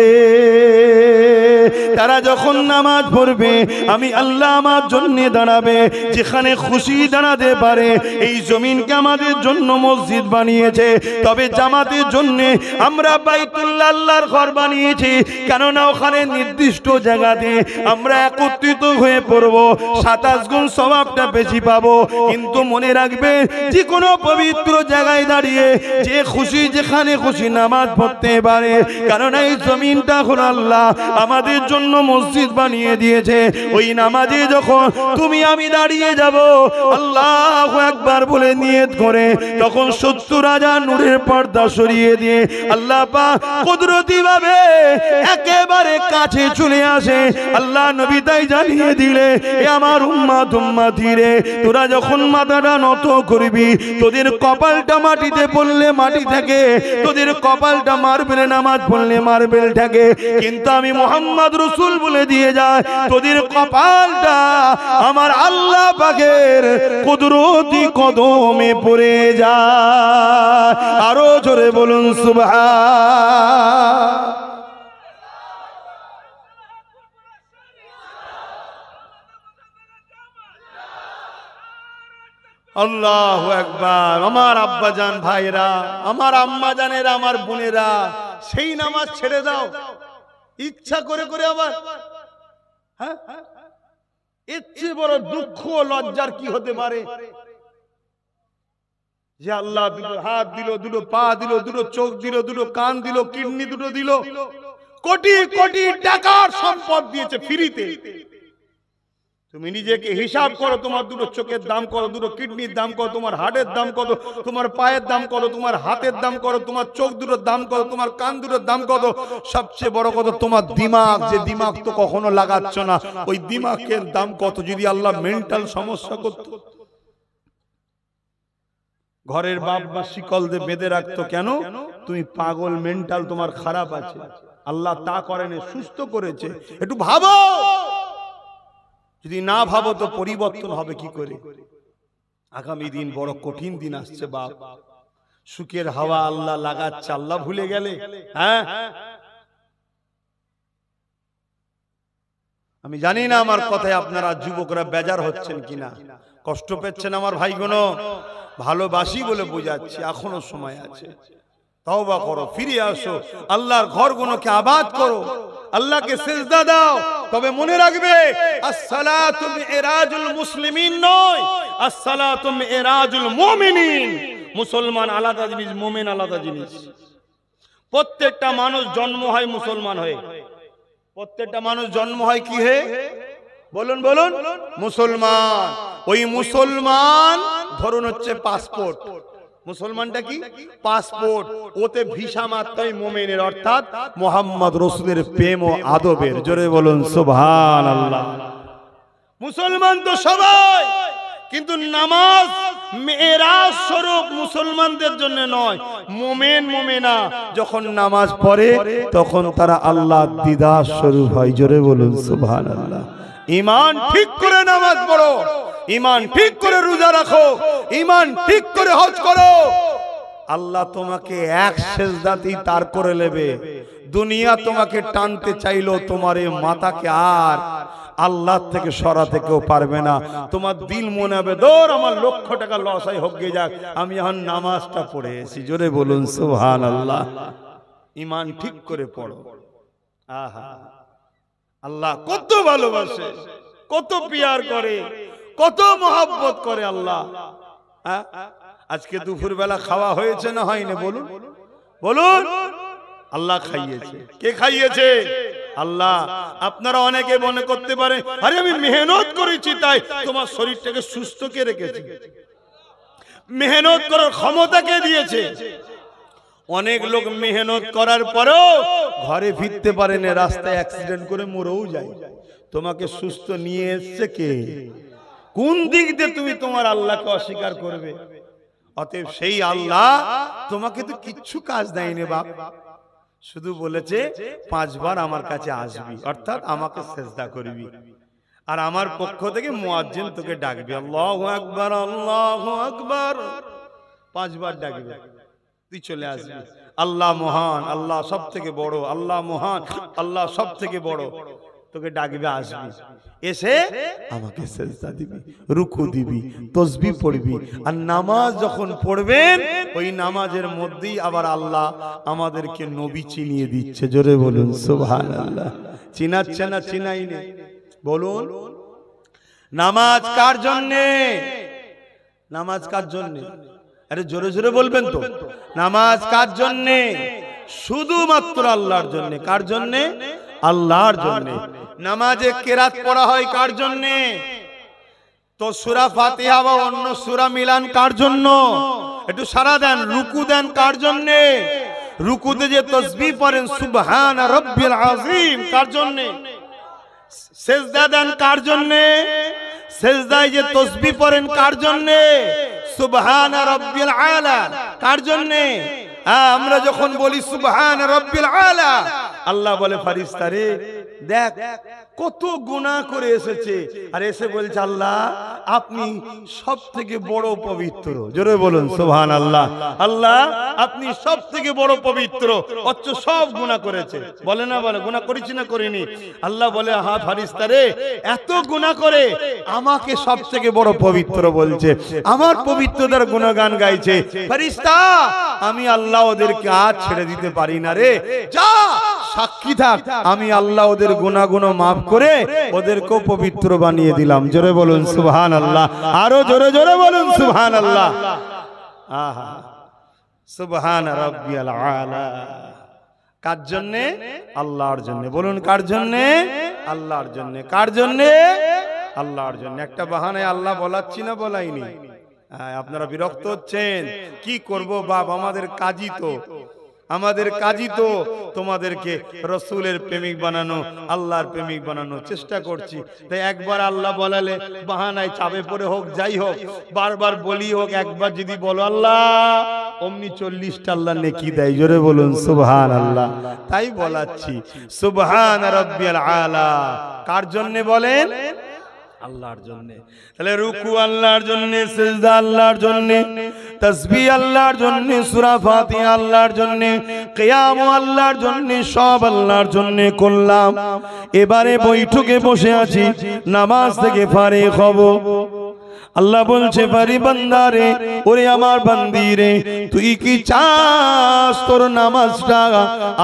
তারা যখন নামাজ পড়বে আমি আল্লাহ আমার জন্য দাঁড়াবে, যেখানে খুশি দাঁড়াতে পারে। এই জমিনকে আমাদের জন্য মসজিদ বানিয়েছে, তবে জামাতের জন্য আমরা বাইতুল্লাহ আল্লাহর ঘর বানিয়েছি, কেননা ওখানে নির্দিষ্ট জায়গাতে আমরা একত্রিত হয়ে পড়ব, 27 গুণ সওয়াবটা বেশি পাবো। কিন্তু মনে রাখবে, যে কোনো পবিত্র জায়গায় দাঁড়িয়ে যে খুশি যেখানে খুশি নামাজ পড়তে পারে, কারণ এই জমিনটা হলো আল্লাহ আমাদের জন্য মসজিদ বানিয়ে দিয়েছে। ওই নামাজে যখন তুমি আমি দাঁড়িয়ে যাব, আল্লাহু আকবার বলে নিয়ত করে, তখন 70,000 নূরের পর্দা সরিয়ে দিয়ে আল্লাহ পাক কুদরতি ভাবে একেবারে কাছে চলে আসে। আল্লাহ নবী তাই জানিয়ে দিলে, এ আমার উম্মত, উম্মতি রে, তোরা যখন মাথাটা নত করবি, তোদের কপালটা মাটিতে পড়লে মাটি থাকে, তোদের কপালটা মার্বেলে নামাজ পড়লে মার্বেল থাকে, কিন্তু আমি মুহাম্মদ রাসূল বলে দিয়ে যায়, তোদের কপালটা আমার আল্লাহ পাকের কুদরতি কদমে পড়ে যায়। আরো জোরে বলুন সুবহান। আল্লাহু আকবার। আমার আব্বা জান ভাইরা, আমার আম্মা জানেরা, আমার বোনেরা, সেই নামাজ ছেড়ে দাও ইচ্ছা করে করে। আবার হ্যাঁ, এর চেয়ে বড় দুঃখ লজ্জার কি হতে পারে? যে আল্লাহ দুটো হাত দিল, দুটো পা দিল, দুটো চোখ দিল, দুটো কান দিল, কিডনি দুটো দিল, কোটি কোটি টাকার সম্পদ দিয়েছে ফ্রিতে। তুমি নিজেকে হিসাব করো, তোমার দুটো চোখের দাম কত, দুটো কিডনির দাম কত, তোমার হার্টের দাম কত, তোমার পায়ের দাম কত, তোমার হাতের দাম কত, তোমার চোখ দুটোর দাম কত, তোমার কান দুটোর দাম কত, সবচেয়ে বড় কথা তোমার দিমাগ, যে দিমাগ তো কখনো লাগাচ্ছ না, ওই দিমাগের দাম কত? যদি আল্লাহ মেন্টাল সমস্যা করত, ঘরের বাপ মা শিকল দিয়ে বেঁধে রাখতো কেন? তুমি পাগল, মেন্টাল, তোমার খারাপ আছে। আল্লাহ তা করেনি, সুস্থ করেছে। একটু ভাবো, যদি না ভাবো তো পরিবর্তন হবে কি করে? আগামী দিন বড় কঠিন দিন আসছে বাপ। সুখের হাওয়া আল্লাহ লাগাচ্ছে, আল্লাহ ভুলে গেলে? হ্যাঁ, আমি জানি না আমার কথায় আপনারা যুবকরা বেজার হচ্ছেন কিনা, কষ্ট পেচ্ছেন আমার ভাইগুলো। ভালোবাসি বলে বোঝাচ্ছি, এখনো সময় আছে। তওবা করো, ফিরে আসো, আল্লাহর ঘরগুলোকে আবাদ করো, আল্লাহকে সিজদা দাও। তবে মনে রাখবে, আসসালাতু মিরাজুল মুসলিমিন নয়, আসসালাতু মিরাজুল মুমিনিন। মুসলমান আলাদা জিনিস, মুমিন আলাদা জিনিস। প্রত্যেকটা মানুষ জন্ম হয় মুসলমান হয়ে। প্রত্যেকটা মানুষ জন্ম হয় কি হে? বলুন বলুন, মুসলমান। ওই মুসলমান ধরুন হচ্ছে পাসপোর্ট। মুসলমানটা কি? পাসপোর্ট। ওতে ভিসা মাত্রই মুমিনের, অর্থাৎ মুহাম্মদ রাসূলের প্রেম ও আদবের। জোরে বলুন সুবহানাল্লাহ। মুসলমান তো সবাই, কিন্তু নামাজ মেরাজ স্বরূপ মুসলমানদের জন্য নয়। মুমিন মুমিনা যখন নামাজ পড়ে তখন তারা আল্লাহর দিদার স্বরূপ হয়। জোরে বলুন সুবহানাল্লাহ। ঈমান ঠিক করে নামাজ পড়ো, ঈমান ঠিক করে রোজা রাখো, ঈমান ঠিক করে হজ করো, আল্লাহ তোমাকে এক সেজদাতেই তার করে নেবে। দুনিয়া তোমাকে টানতে চাইলো, তোমার এই মাথাকে আর আল্লাহ থেকে সরাতে কেউ পারবে না। তোমার দিল মনে হবে, দৌড়, আমার লক্ষ টাকা লস হয়, হোক গে যাক, আমি এখন নামাজটা পড়ে এসেছি। জোরে বলুন সুবহানাল্লাহ। ঈমান ঠিক করে পড়ো। আহা, আল্লাহ কত ভালোবাসে, কত পিয়ার করে, কত মহব্বত করে আল্লাহ। আজকে দুপুর বেলা খাওয়া হয়েছে না হয়নি? বলুন বলুন। আল্লাহ খাইয়েছে। কে খাইয়েছে? আল্লাহ। আপনারা অনেকে মনে করতে পারে, আরে আমি মেহনত করেছি তাই তোমার শরীরটাকে সুস্থ কে রেখেছে? মেহনত করার ক্ষমতা কে দিয়েছে? অনেক লোক মেহনত করার পরেও ঘরে ফিরতে পারে না, রাস্তায় অ্যাক্সিডেন্ট করে মরেও যায়। তোমাকে সুস্থ নিয়ে এসছে কে? কোন দিক দিয়ে তুমি তোমার আল্লাহকে অস্বীকার করবে? অতএব সেই আল্লাহ তোমাকে তো কিচ্ছু কাজ দেয়নি বাপ, শুধু বলেছে 5 বার আমার কাছে আসবি, অর্থাৎ আমাকে সেজদা করবি, আর আমার পক্ষ থেকে মুয়াজ্জিন তোকে ডাকবে, আল্লাহু আকবার আল্লাহু আকবার, 5 বার ডাকবে, তুই চলে আসবি। আল্লাহ মহান, আল্লাহ সব থেকে বড়, আল্লাহ মহান, আল্লাহ সব থেকে বড়, তোকে ডাকবে, আসবি, এসে আমাকে সেজদা দিবি, রুকু দিবি, তাসবিহ পড়বি। আর নামাজ যখন পড়বেন ওই নামাজের মধ্যেই আবার আল্লাহ আমাদেরকে নবী চিনিয়ে দিচ্ছে। জোরে বলুন সুবহানাল্লাহ। চিনাচ্ছে না চিনাইনি? বলুন। নামাজ কার জন্যে? নামাজ কার জন্যে? আরে জোরে জোরে বলবেন তো। নামাজ কার জন্যে? শুধুমাত্র আল্লাহর জন্যে। কার জন্যে? আল্লাহর জন্যে। নামাজে কেরাত পড়া হয় কার জন্যে? তো সূরা ফাতিহা বা অন্য সূরা মিলান কার জন্য? একটু সারা দেন। রুকু দেন কার জন্যে? রুকুতে যে তাসবিহ পড়েন সুবহান রাব্বিল আযীম কার জন্যে? সেজদা দেন কার জন্যে? সেজদায় যে তাসবিহ পড়েন কার জন্যে? সুবহান রাব্বিল আলা কার জন্যে? আমরা যখন বলি সুবহান রাব্বিল আলা, আল্লাহ বলে ফারিস্তারে দেখ কত গুনাহ করে এসেছে, আর এসে বলছে আল্লাহ আপনি সব থেকে বড় পবিত্র। জোরে বলুন সুবহানাল্লাহ। আল্লাহ আপনি সব থেকে বড় পবিত্র, অথচ সব গুনাহ করেছে। বলে না বলে গুনাহ করেছি না করিনি? আল্লাহ বলে হ্যাঁ ফারিস্তারে, এত গুনাহ করে আমাকে সব থেকে বড় পবিত্র বলছে, আমার পবিত্রতার গুণগান গাইছে। ফারিস্তা আমি আল্লাহ ওদেরকে আজ ছেড়ে দিতে পারি না রে, যা সাক্ষী থাক, আমি আল্লাহ ওদের গুনাহগুলো মাফ করে ওদেরকেও পবিত্র বানিয়ে দিলাম। জোরে বলুন সুবহানাল্লাহ। আরো জোরে জোরে বলুন সুবহানাল্লাহ। আহা, সুবহান রাব্বিয়াল আলা। কার জন্যে? আল্লাহর জন্য। বলুন কার জন্যে? আল্লাহর জন্য। কার জন্যে? আল্লাহর জন্য। একটা বাহানায় আল্লাহ বলাচ্ছি না বলাইনি? আপনারা বিরক্ত হচ্ছেন, কি করব বাপ, আমাদের কাজই তো। আমাদের কাজই তো তোমাদেরকে রসুলের প্রেমিক বানানো, আল্লাহর প্রেমিক বানানোর চেষ্টা করছি। তাই একবার আল্লাহ বলালে বাহানায় চাপে পড়ে হোক, যাই হোক, বারবার বলি হোক, একবার যদি বলো আল্লাহ, অমনি 40টা আল্লাহ নেকি দেয়। জোরে বলুন সুবহানাল্লাহ। তাই বলাচ্ছি সুবহান রাব্বিয়াল আলা। কার জন্য বলেন? আল্লাহর জন্য। তাহলে রুকু আল্লাহর জন্য, সিজদা আল্লাহর জন্য, তাসবিহ আল্লাহর জন্য, সূরা ফাতিহা আল্লাহর জন্য, কিয়াম আল্লাহর জন্য, সব আল্লাহর জন্য করলাম। এবারে বৈঠকে বসে আছি, নামাজ থেকে ফারিগ হব। আল্লাহ বলছে পারি বান্দারে, ওরে আমার বান্দি রে, তুই কি চাস তোর নামাজটা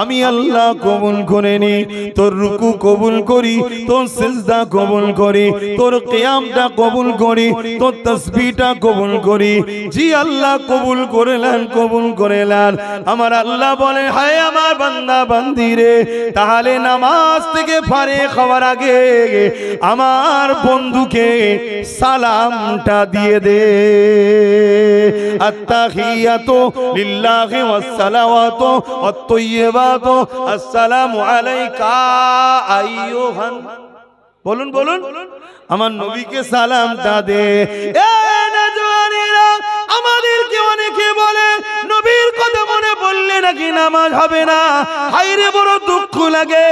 আমি আল্লাহ কবুল করে নি, তোর রুকু কবুল করি, তোর সিজদা কবুল করি, তোর কিয়ামটা কবুল করি, তোর তাসবিহটা কবুল করি? জি আল্লাহ কবুল করেলেন, কবুল করেলেন। আমার আল্লাহ বলে, হায় আমার বান্দা বান্দি রে, তাহলে নামাজ থেকে ফারিগ হওয়ার আগে আমার বন্ধুকে সালাম দিয়ে দে। আত্তাহিয়াতু লিল্লাহি ওয়াস সালাওয়াতু ওয়াত তাইয়্যিবাতু আসসালামু আলাইকা আইয়ুহান, বলুন বলুন, আমার নবীকে সালামটা দে। এ নজওয়ানেরা, আমাদেরকে অনেকে বলে নবীর কথা মনে পড়লে নাকি নামাজ হবে না। হায়রে বড় দুঃখ লাগে,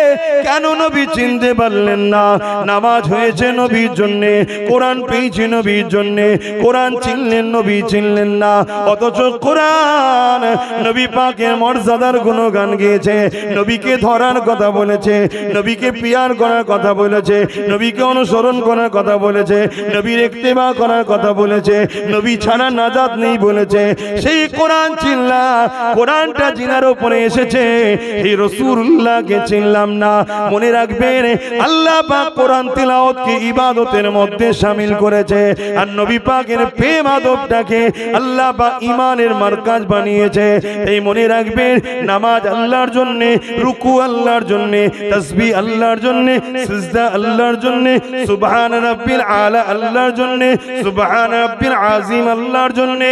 কেন নবী চিনতে পারলেন না? নামাজ হয়েছে নবীর জন্য, কোরআন পেয়েছে নবীর জন্য, কোরআন চিনলেন, নবী চিনলেন না। অথচ কোরআন নবী পাকের মর্যাদার গুণগান গেয়েছে, নবীকে ধরার কথা বলেছে, নবীকে পিয়ার করার কথা বলেছে, নবীকে অনুসরণ করার কথা বলেছে, নবীর ইত্তেবা করার কথা বলেছে, নবী ছাড়া নাজাত নেই বলেছে। সেই কোরআন চিনলাম, কোরআনটা জিনার উপরে এসেছে, এই রাসূলুল্লাহকে চিনলাম না। মনে রাখবেন, আল্লাহ পাক কোরআন তিলাওয়াতকে ইবাদতের মধ্যে শামিল করেছে, আর নবী পাকের প্রেম আদবটাকে আল্লাহ পাক ঈমানের মারকাজ বানিয়েছে। এই মনে রাখবেন, নামাজ আল্লাহর জন্য, রুকু আল্লাহর জন্য, তাসবিহ আল্লাহর জন্য, সিজদা আল্লাহর জন্য, সুবহান রাব্বিল আলা আল্লাহর জন্য, সুবহান রাব্বিল আযীম আল্লাহর জন্য।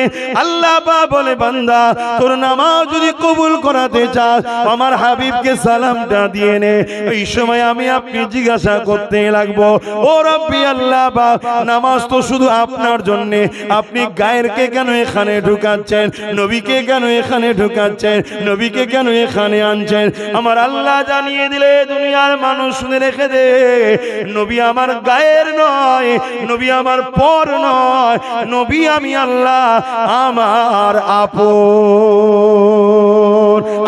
আল্লাহ পাক বলে, বান্দা তোর নামাজ যদি কবুল করাতে চাস, আমার হাবিবকে সালামটা দিয়ে নে। এই সময় আমি আপনি জিজ্ঞাসা করতে লাগবো, ও রব্বি আল্লাহ পাক, নামাজ তো শুধু আপনার জন্য, আপনি গায়েরকে কেন এখানে ঢুকাচ্ছেন? নবীকে কেন এখানে ঢুকাচ্ছেন? নবীকে কেন এখানে আনছেন? আমার আল্লাহ জানিয়ে দিলে দুনিয়ার মানুষ শুনে রেখে দে, নবী আমার গায়ের নয়, নবী আমার পর নয়, নবী আমি আল্লাহ আমার আপন।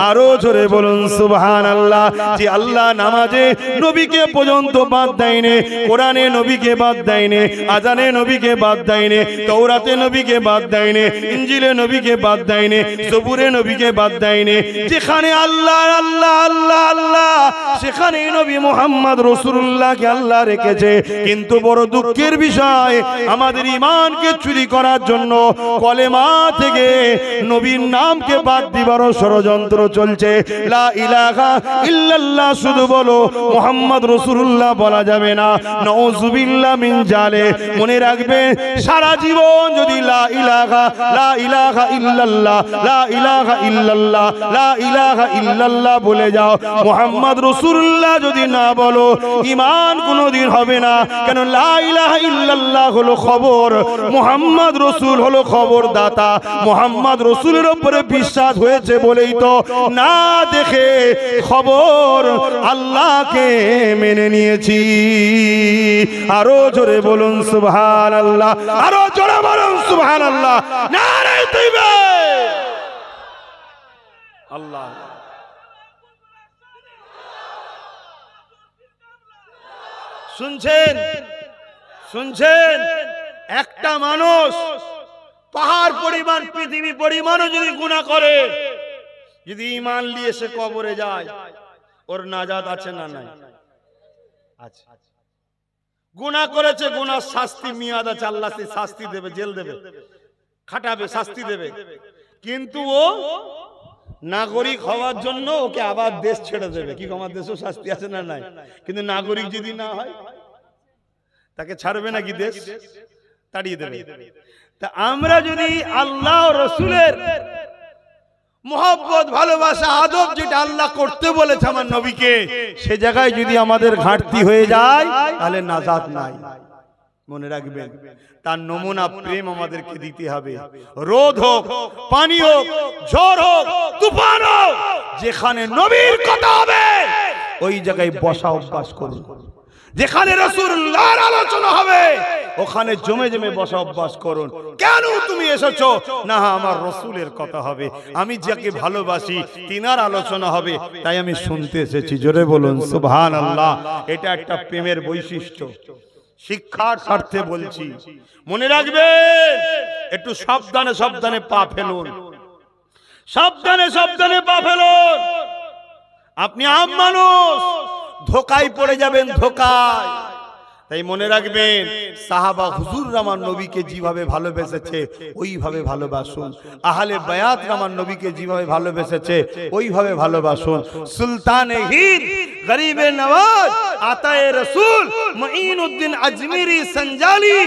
আরো জোরে বলুন সুবহানাল্লাহ। যে আল্লাহ নামাজে নবীকে পর্যন্ত বাদ দেয়নি, কোরআনে নবীকে বাদ দেয়নি, আজানে নবীকে বাদ দেয়নি, তওরাতে নবীকে বাদ দেয়নি, ইনজিলে নবীকে বাদ দেয়নি, জবুরে নবীকে বাদ দেয়নি। যেখানে আল্লাহ আল্লাহ আল্লাহ আল্লাহ, সেখানে নবী মুহাম্মদ রাসূলুল্লাহকে আল্লাহ রেখেছে। কিন্তু বড় দুঃখের বিষয়, আমাদের ঈমানকে চুরি করার জন্য কলেমা থেকে নবীর নামকে বাদ দিবার ষড়যন্ত্র চলছে। লা ইলাহা ইল্লাল্লাহ শুধু বলো, মুহাম্মদ রাসূলুল্লাহ বলা যাবে না। নাউযুবিল্লাহ মিন জালিক। মনে রাখবে, সারা জীবন যদি লা ইলাহা ইল্লাল্লাহ, লা ইলাহা ইল্লাল্লাহ, লা ইলাহা ইল্লাল্লাহ বলে যাও, মুহাম্মদ রাসূলুল্লাহ যদি না বলো, ঈমান কোনোদিন হবে না। কেন? লা ইলাহা ইল্লাল্লাহ হলো খবর, মুহাম্মদ রাসূল হলো খবর দাতা। মুহাম্মদ রাসূলের উপরে বিশ্বাস হয়েছে বলেই তো না দেখে খবর আল্লাহকে মেনে নিয়েছি। আরো জোরে বলুন সুবহানাল্লাহ, আরো জোরে বলুন সুবহানাল্লাহ। নারে তাকবীর। আল্লাহ শুনছেন? শুনছেন? একটা মানুষ পাহাড় পরিমাণ, পৃথিবী পরিমাণও যদি গুনাহ করে, যদি ঈমান নিয়ে সে কবরে যায়, ওর নাজাত আছে না নাই? আছে। গুনাহ করেছে, গুনাহ শাস্তি মেয়াদ আছে, আল্লাহ সেই শাস্তি দেবে, জেল দেবে, খাটাবে, শাস্তি দেবে। কিন্তু ও নাগরিক হওয়ার জন্য ওকে আবার দেশ ছেড়ে দেবে। কি আমার দেশেও শাস্তি আছে না নাই? কিন্তু নাগরিক যদি না হয়, তাকে ছাড়বে নাকি দেশ? তাড়িয়ে দেবে। তা আমরা যদি আল্লাহ রাসূলের মোহব্বত, ভালোবাসা, আদব যেটা আল্লাহ করতে বলেছে আমার নবীকে, সে জায়গায় যদি আমাদের ঘাটতি হয়ে যায় তাহলে নাজাত নাই। মনে রাখবেন, তার নমুনা প্রেম আমাদেরকে দিতে হবে। রোদ হোক, পানি হোক, ঝড় হোক, তুফান হোক, যেখানে নবীর কথা হবে ওই জায়গায় বসা অভ্যাস করুন। যেখানে রাসূলুল্লাহর আলোচনা হবে ওখানে জমে জমে বসা অভ্যাস করুন। কেন তুমি এসেছো? না, আমার রাসূলের কথা হবে, আমি যাকে ভালোবাসি তিনার আলোচনা হবে, তাই আমি শুনতে এসেছি। জোরে বলুন সুবহানাল্লাহ। এটা একটা প্রেমের বৈশিষ্ট্য, শিক্ষার স্বার্থে বলছি। মনে রাখবেন, একটু সাবধানে সাবধানে পা ফেলুন, সাবধানে সাবধানে পা ফেলুন। আপনি আম মানুষ, ধোকায় পড়ে যাবেন, ধোকায়। তাই মনে রাখবেন, সাহাবা হুজুর আমার নবীকে যেভাবে ভালোবেসেছে ওইভাবে ভালোবাসুন। আহলে বায়াত আমার নবীকে যেভাবে ভালোবেসেছে ওইভাবে ভালোবাসুন। সুলতানে হিন্দ, গরিবে নওয়াজ, আতায়ে রাসূল, মুঈনুদ্দিন আজমিরি, সঞ্জালি,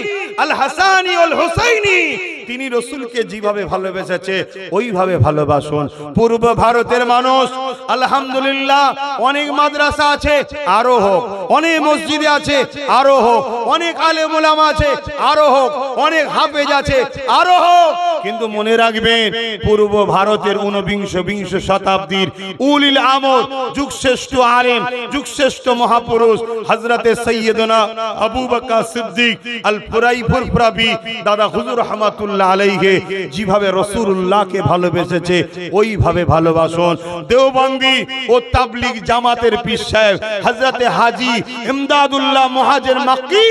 আল হাসানি আল হুসাইনি, তিনি রাসূলকে যেভাবে ভালোবেসেছে ওইভাবে ভালোবাসুন। পূর্ব ভারতের মানুষ আলহামদুলিল্লাহ অনেক মাদ্রাসা আছে, আরো হোক, অনেক মসজিদে আছে, আরো হোক, অনেক আলেম ওলামা আছে, আরো হোক, অনেক হাফেজ আছে, আরো হোক। কিন্তু মনে রাখবেন, পূর্ব ভারতের ঊনবিংশ শতাব্দীর উলিল আমর, যুগশ্রেষ্ঠ আলেম, যুগশ্রেষ্ঠ মহাপুরুষ হযরতে সাইয়্যিদনা আবু বকর সিদ্দিক আল ফুরাইফুরফুরাবি দাদা হুজুর রহমাতুল্লাহ আলাইহি যেভাবে রাসূলুল্লাহকে ভালোবেসেছে ওইভাবে ভালোবাসুন। দেওবন্দি ও তাবলীগ জামাতের পীর সাহেব হযরতে হাজী ইমদাদুল্লাহ মুহাজির মক্কি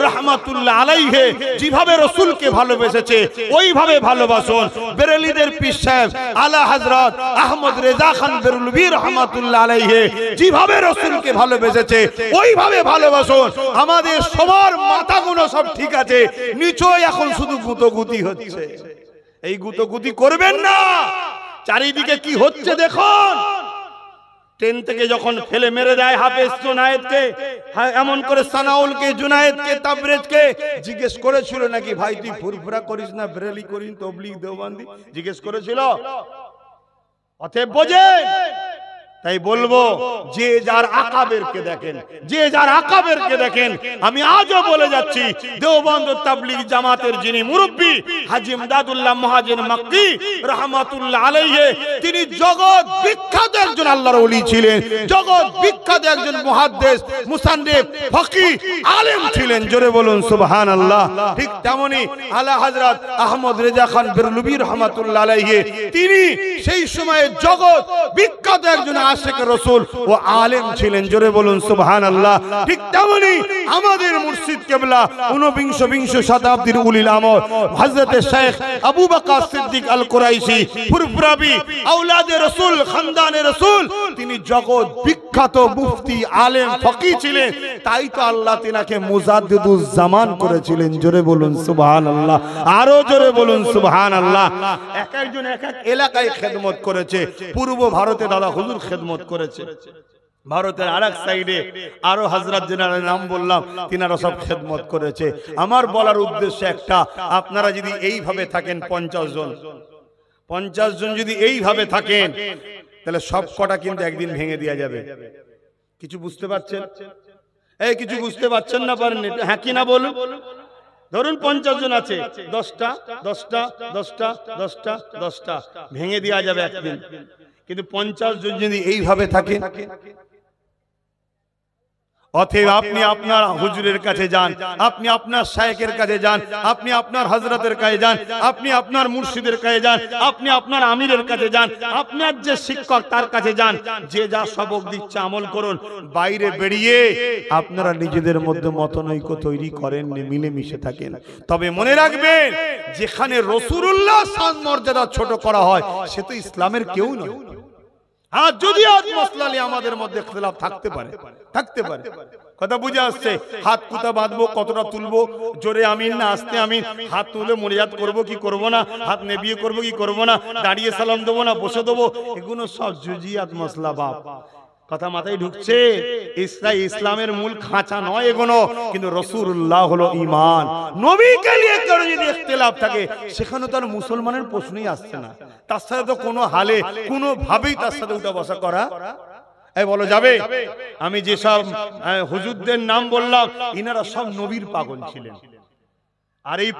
রহমাতুল্লাহ আলাইহি যেভাবে রাসূলকে ভালোবেসেছে ওইভাবে ভালোবাসুন। বেরেলিদের পীর সাহেব আলা হযরত আহমদ রেজা খান বেরলভী রহমাতুল্লাহ আলাইহি যেভাবে রাসূলকে ভালোবেসেছে ওইভাবে ভালোবাসুন। আমাদের সবার মাথাগুলো সব ঠিক আছে, নিচয় এখন শুধু গুতগুতি হচ্ছে। এই গুতগুতি করবেন না। চারিদিকে কি হচ্ছে দেখুন। ট্রেন থেকে যখন ফেলে মেরে দেয় হাফেজ জুনায়েদকে, এমন করে সানাউলকে, জুনায়েদকে, তাবরেজকে জিজ্ঞেস করেছিল নাকি, ভাই তুই ফুরফুরা করিস না, বেরেলি করিস, তাবলীগ দেওবন্দি, জিজ্ঞেস করেছিল? অতএব বোঝেন। তাই বলবো, যে যার আকাবেরকে দেখেন, যে যার আকাবেরকে দেখেন। আমি আজও বলে যাচ্ছি, দেওবন্দ তাবলীগ জামাতের যিনি মুরব্বী হাজী ইমদাদুল্লাহ মুহাজির মক্কি রহমাতুল্লাহ আলাইহি, তিনি জগৎ বিখ্যাত একজন আল্লাহর ওলি ছিলেন, জগৎ বিখ্যাত একজন মুহাদ্দিস, মুসান্নিফ, ফকিহ, আলেম ছিলেন। জোরে বলুন সুবহানাল্লাহ। ঠিক তেমনি আলা হযরত আহমদ রেজা খান বেরলভী রহমাতুল্লাহ আলাইহি, তিনি সেই সময়ে জগৎ বিখ্যাত একজন আশিক রাসূল ও আলেম ছিলেন। জোরে বলুন সুবহানাল্লাহ। ঠিক তেমনি আমাদের মুর্শিদ কিবলা ঊনবিংশ শতাব্দীর উলিল আমর হযরতে শেখ আবু বকর সিদ্দিক আল কুরাইশি ফুরফুরাবি, আওলাদে রাসূল, খানদানে রাসূল, তিনি জগৎ বিখ্যাত মুফতি, আলেম, ফকিহ ছিলেন। তাই তো আল্লাহ তিনাকে মুজাদ্দিদুজ জামান করেছিলেন। জোরে বলুন সুবহানাল্লাহ। আরো জোরে বলুন সুবহানাল্লাহ। এক একজন এক এক এলাকায় খেদমত করেছে। পূর্ব ভারতে দাদা হুজুর খেদমত করেছে, ভারতের আরেক সাইডে আরো হযরত জিনার নাম বললাম, তিনারা সব খেদমত করেছে। আমার বলার উদ্দেশ্য একটা, আপনারা যদি এইভাবে থাকেন 50 জন যদি এইভাবে থাকেন তাহলে সব কটা কিন্তু একদিন ভেঙে দেওয়া যাবে। কিছু বুঝতে পারছেন? এই কিছু বুঝতে পারছেন না? পারেন? হ্যাঁ কি না বলুন। ধরুন 50 জন আছে, 10টা ভেঙে দেওয়া যাবে একদিন। কিন্তু 50 জন যদি এইভাবে থাকে, অতএব আপনি আপনার হুজুরের কাছে যান, আপনি আপনার শায়েখের কাছে যান, আপনি আপনার হযরতের কাছে যান, আপনি আপনার মুর্শিদের কাছে যান, আপনি আপনার আমিরের কাছে যান, আপনার যে শিক্ষক তার কাছে যান, যে যা সবক দিচ্ছে আমল করুন। বাইরে বেরিয়ে আপনারা নিজেদের মধ্যে মতনৈক্য তৈরি করেন, মিলেমিশে থাকেন। তবে মনে রাখবেন, যেখানে রাসূলুল্লাহ শান মর্যাদা ছোট করা হয় সে তো ইসলামের কেউ নয়। আর যদি আজ মসলা নিয়ে আমাদের মধ্যে ইখতিলাফ থাকতে পারে, কথা বুঝে আসছে? হাত কুতা বাঁধবো, কতটা তুলবো, জোরে আমিন না আস্তে আমিন, হাত তুলে মুনাজাত করব কি করব না, হাত নেবিয়ে করব কি করব না, দাঁড়িয়ে সালাম দেবো না বসে দেবো, এগুলো সব জুজিয়াত মসলা বাপ। কথা মাথায় ঢুকছে? ইসলামের মূল খাঁচা নয় এগুলো, কিন্তু রাসূলুল্লাহ হলো ঈমান। নবীকে নিয়ে কারো যদি ইখতিলাফ থাকে সেখানে তো আর মুসলমানের প্রশ্নই আসছে না। তার সাথে তো কোনো হালে কোনো ভাবেই তার সাথে উঠা বসা করা এই বলো যাবে? আমি যেসব হুজুরদের নাম বললাম ইনারা সব নবীর পাগল ছিলেন, আর এই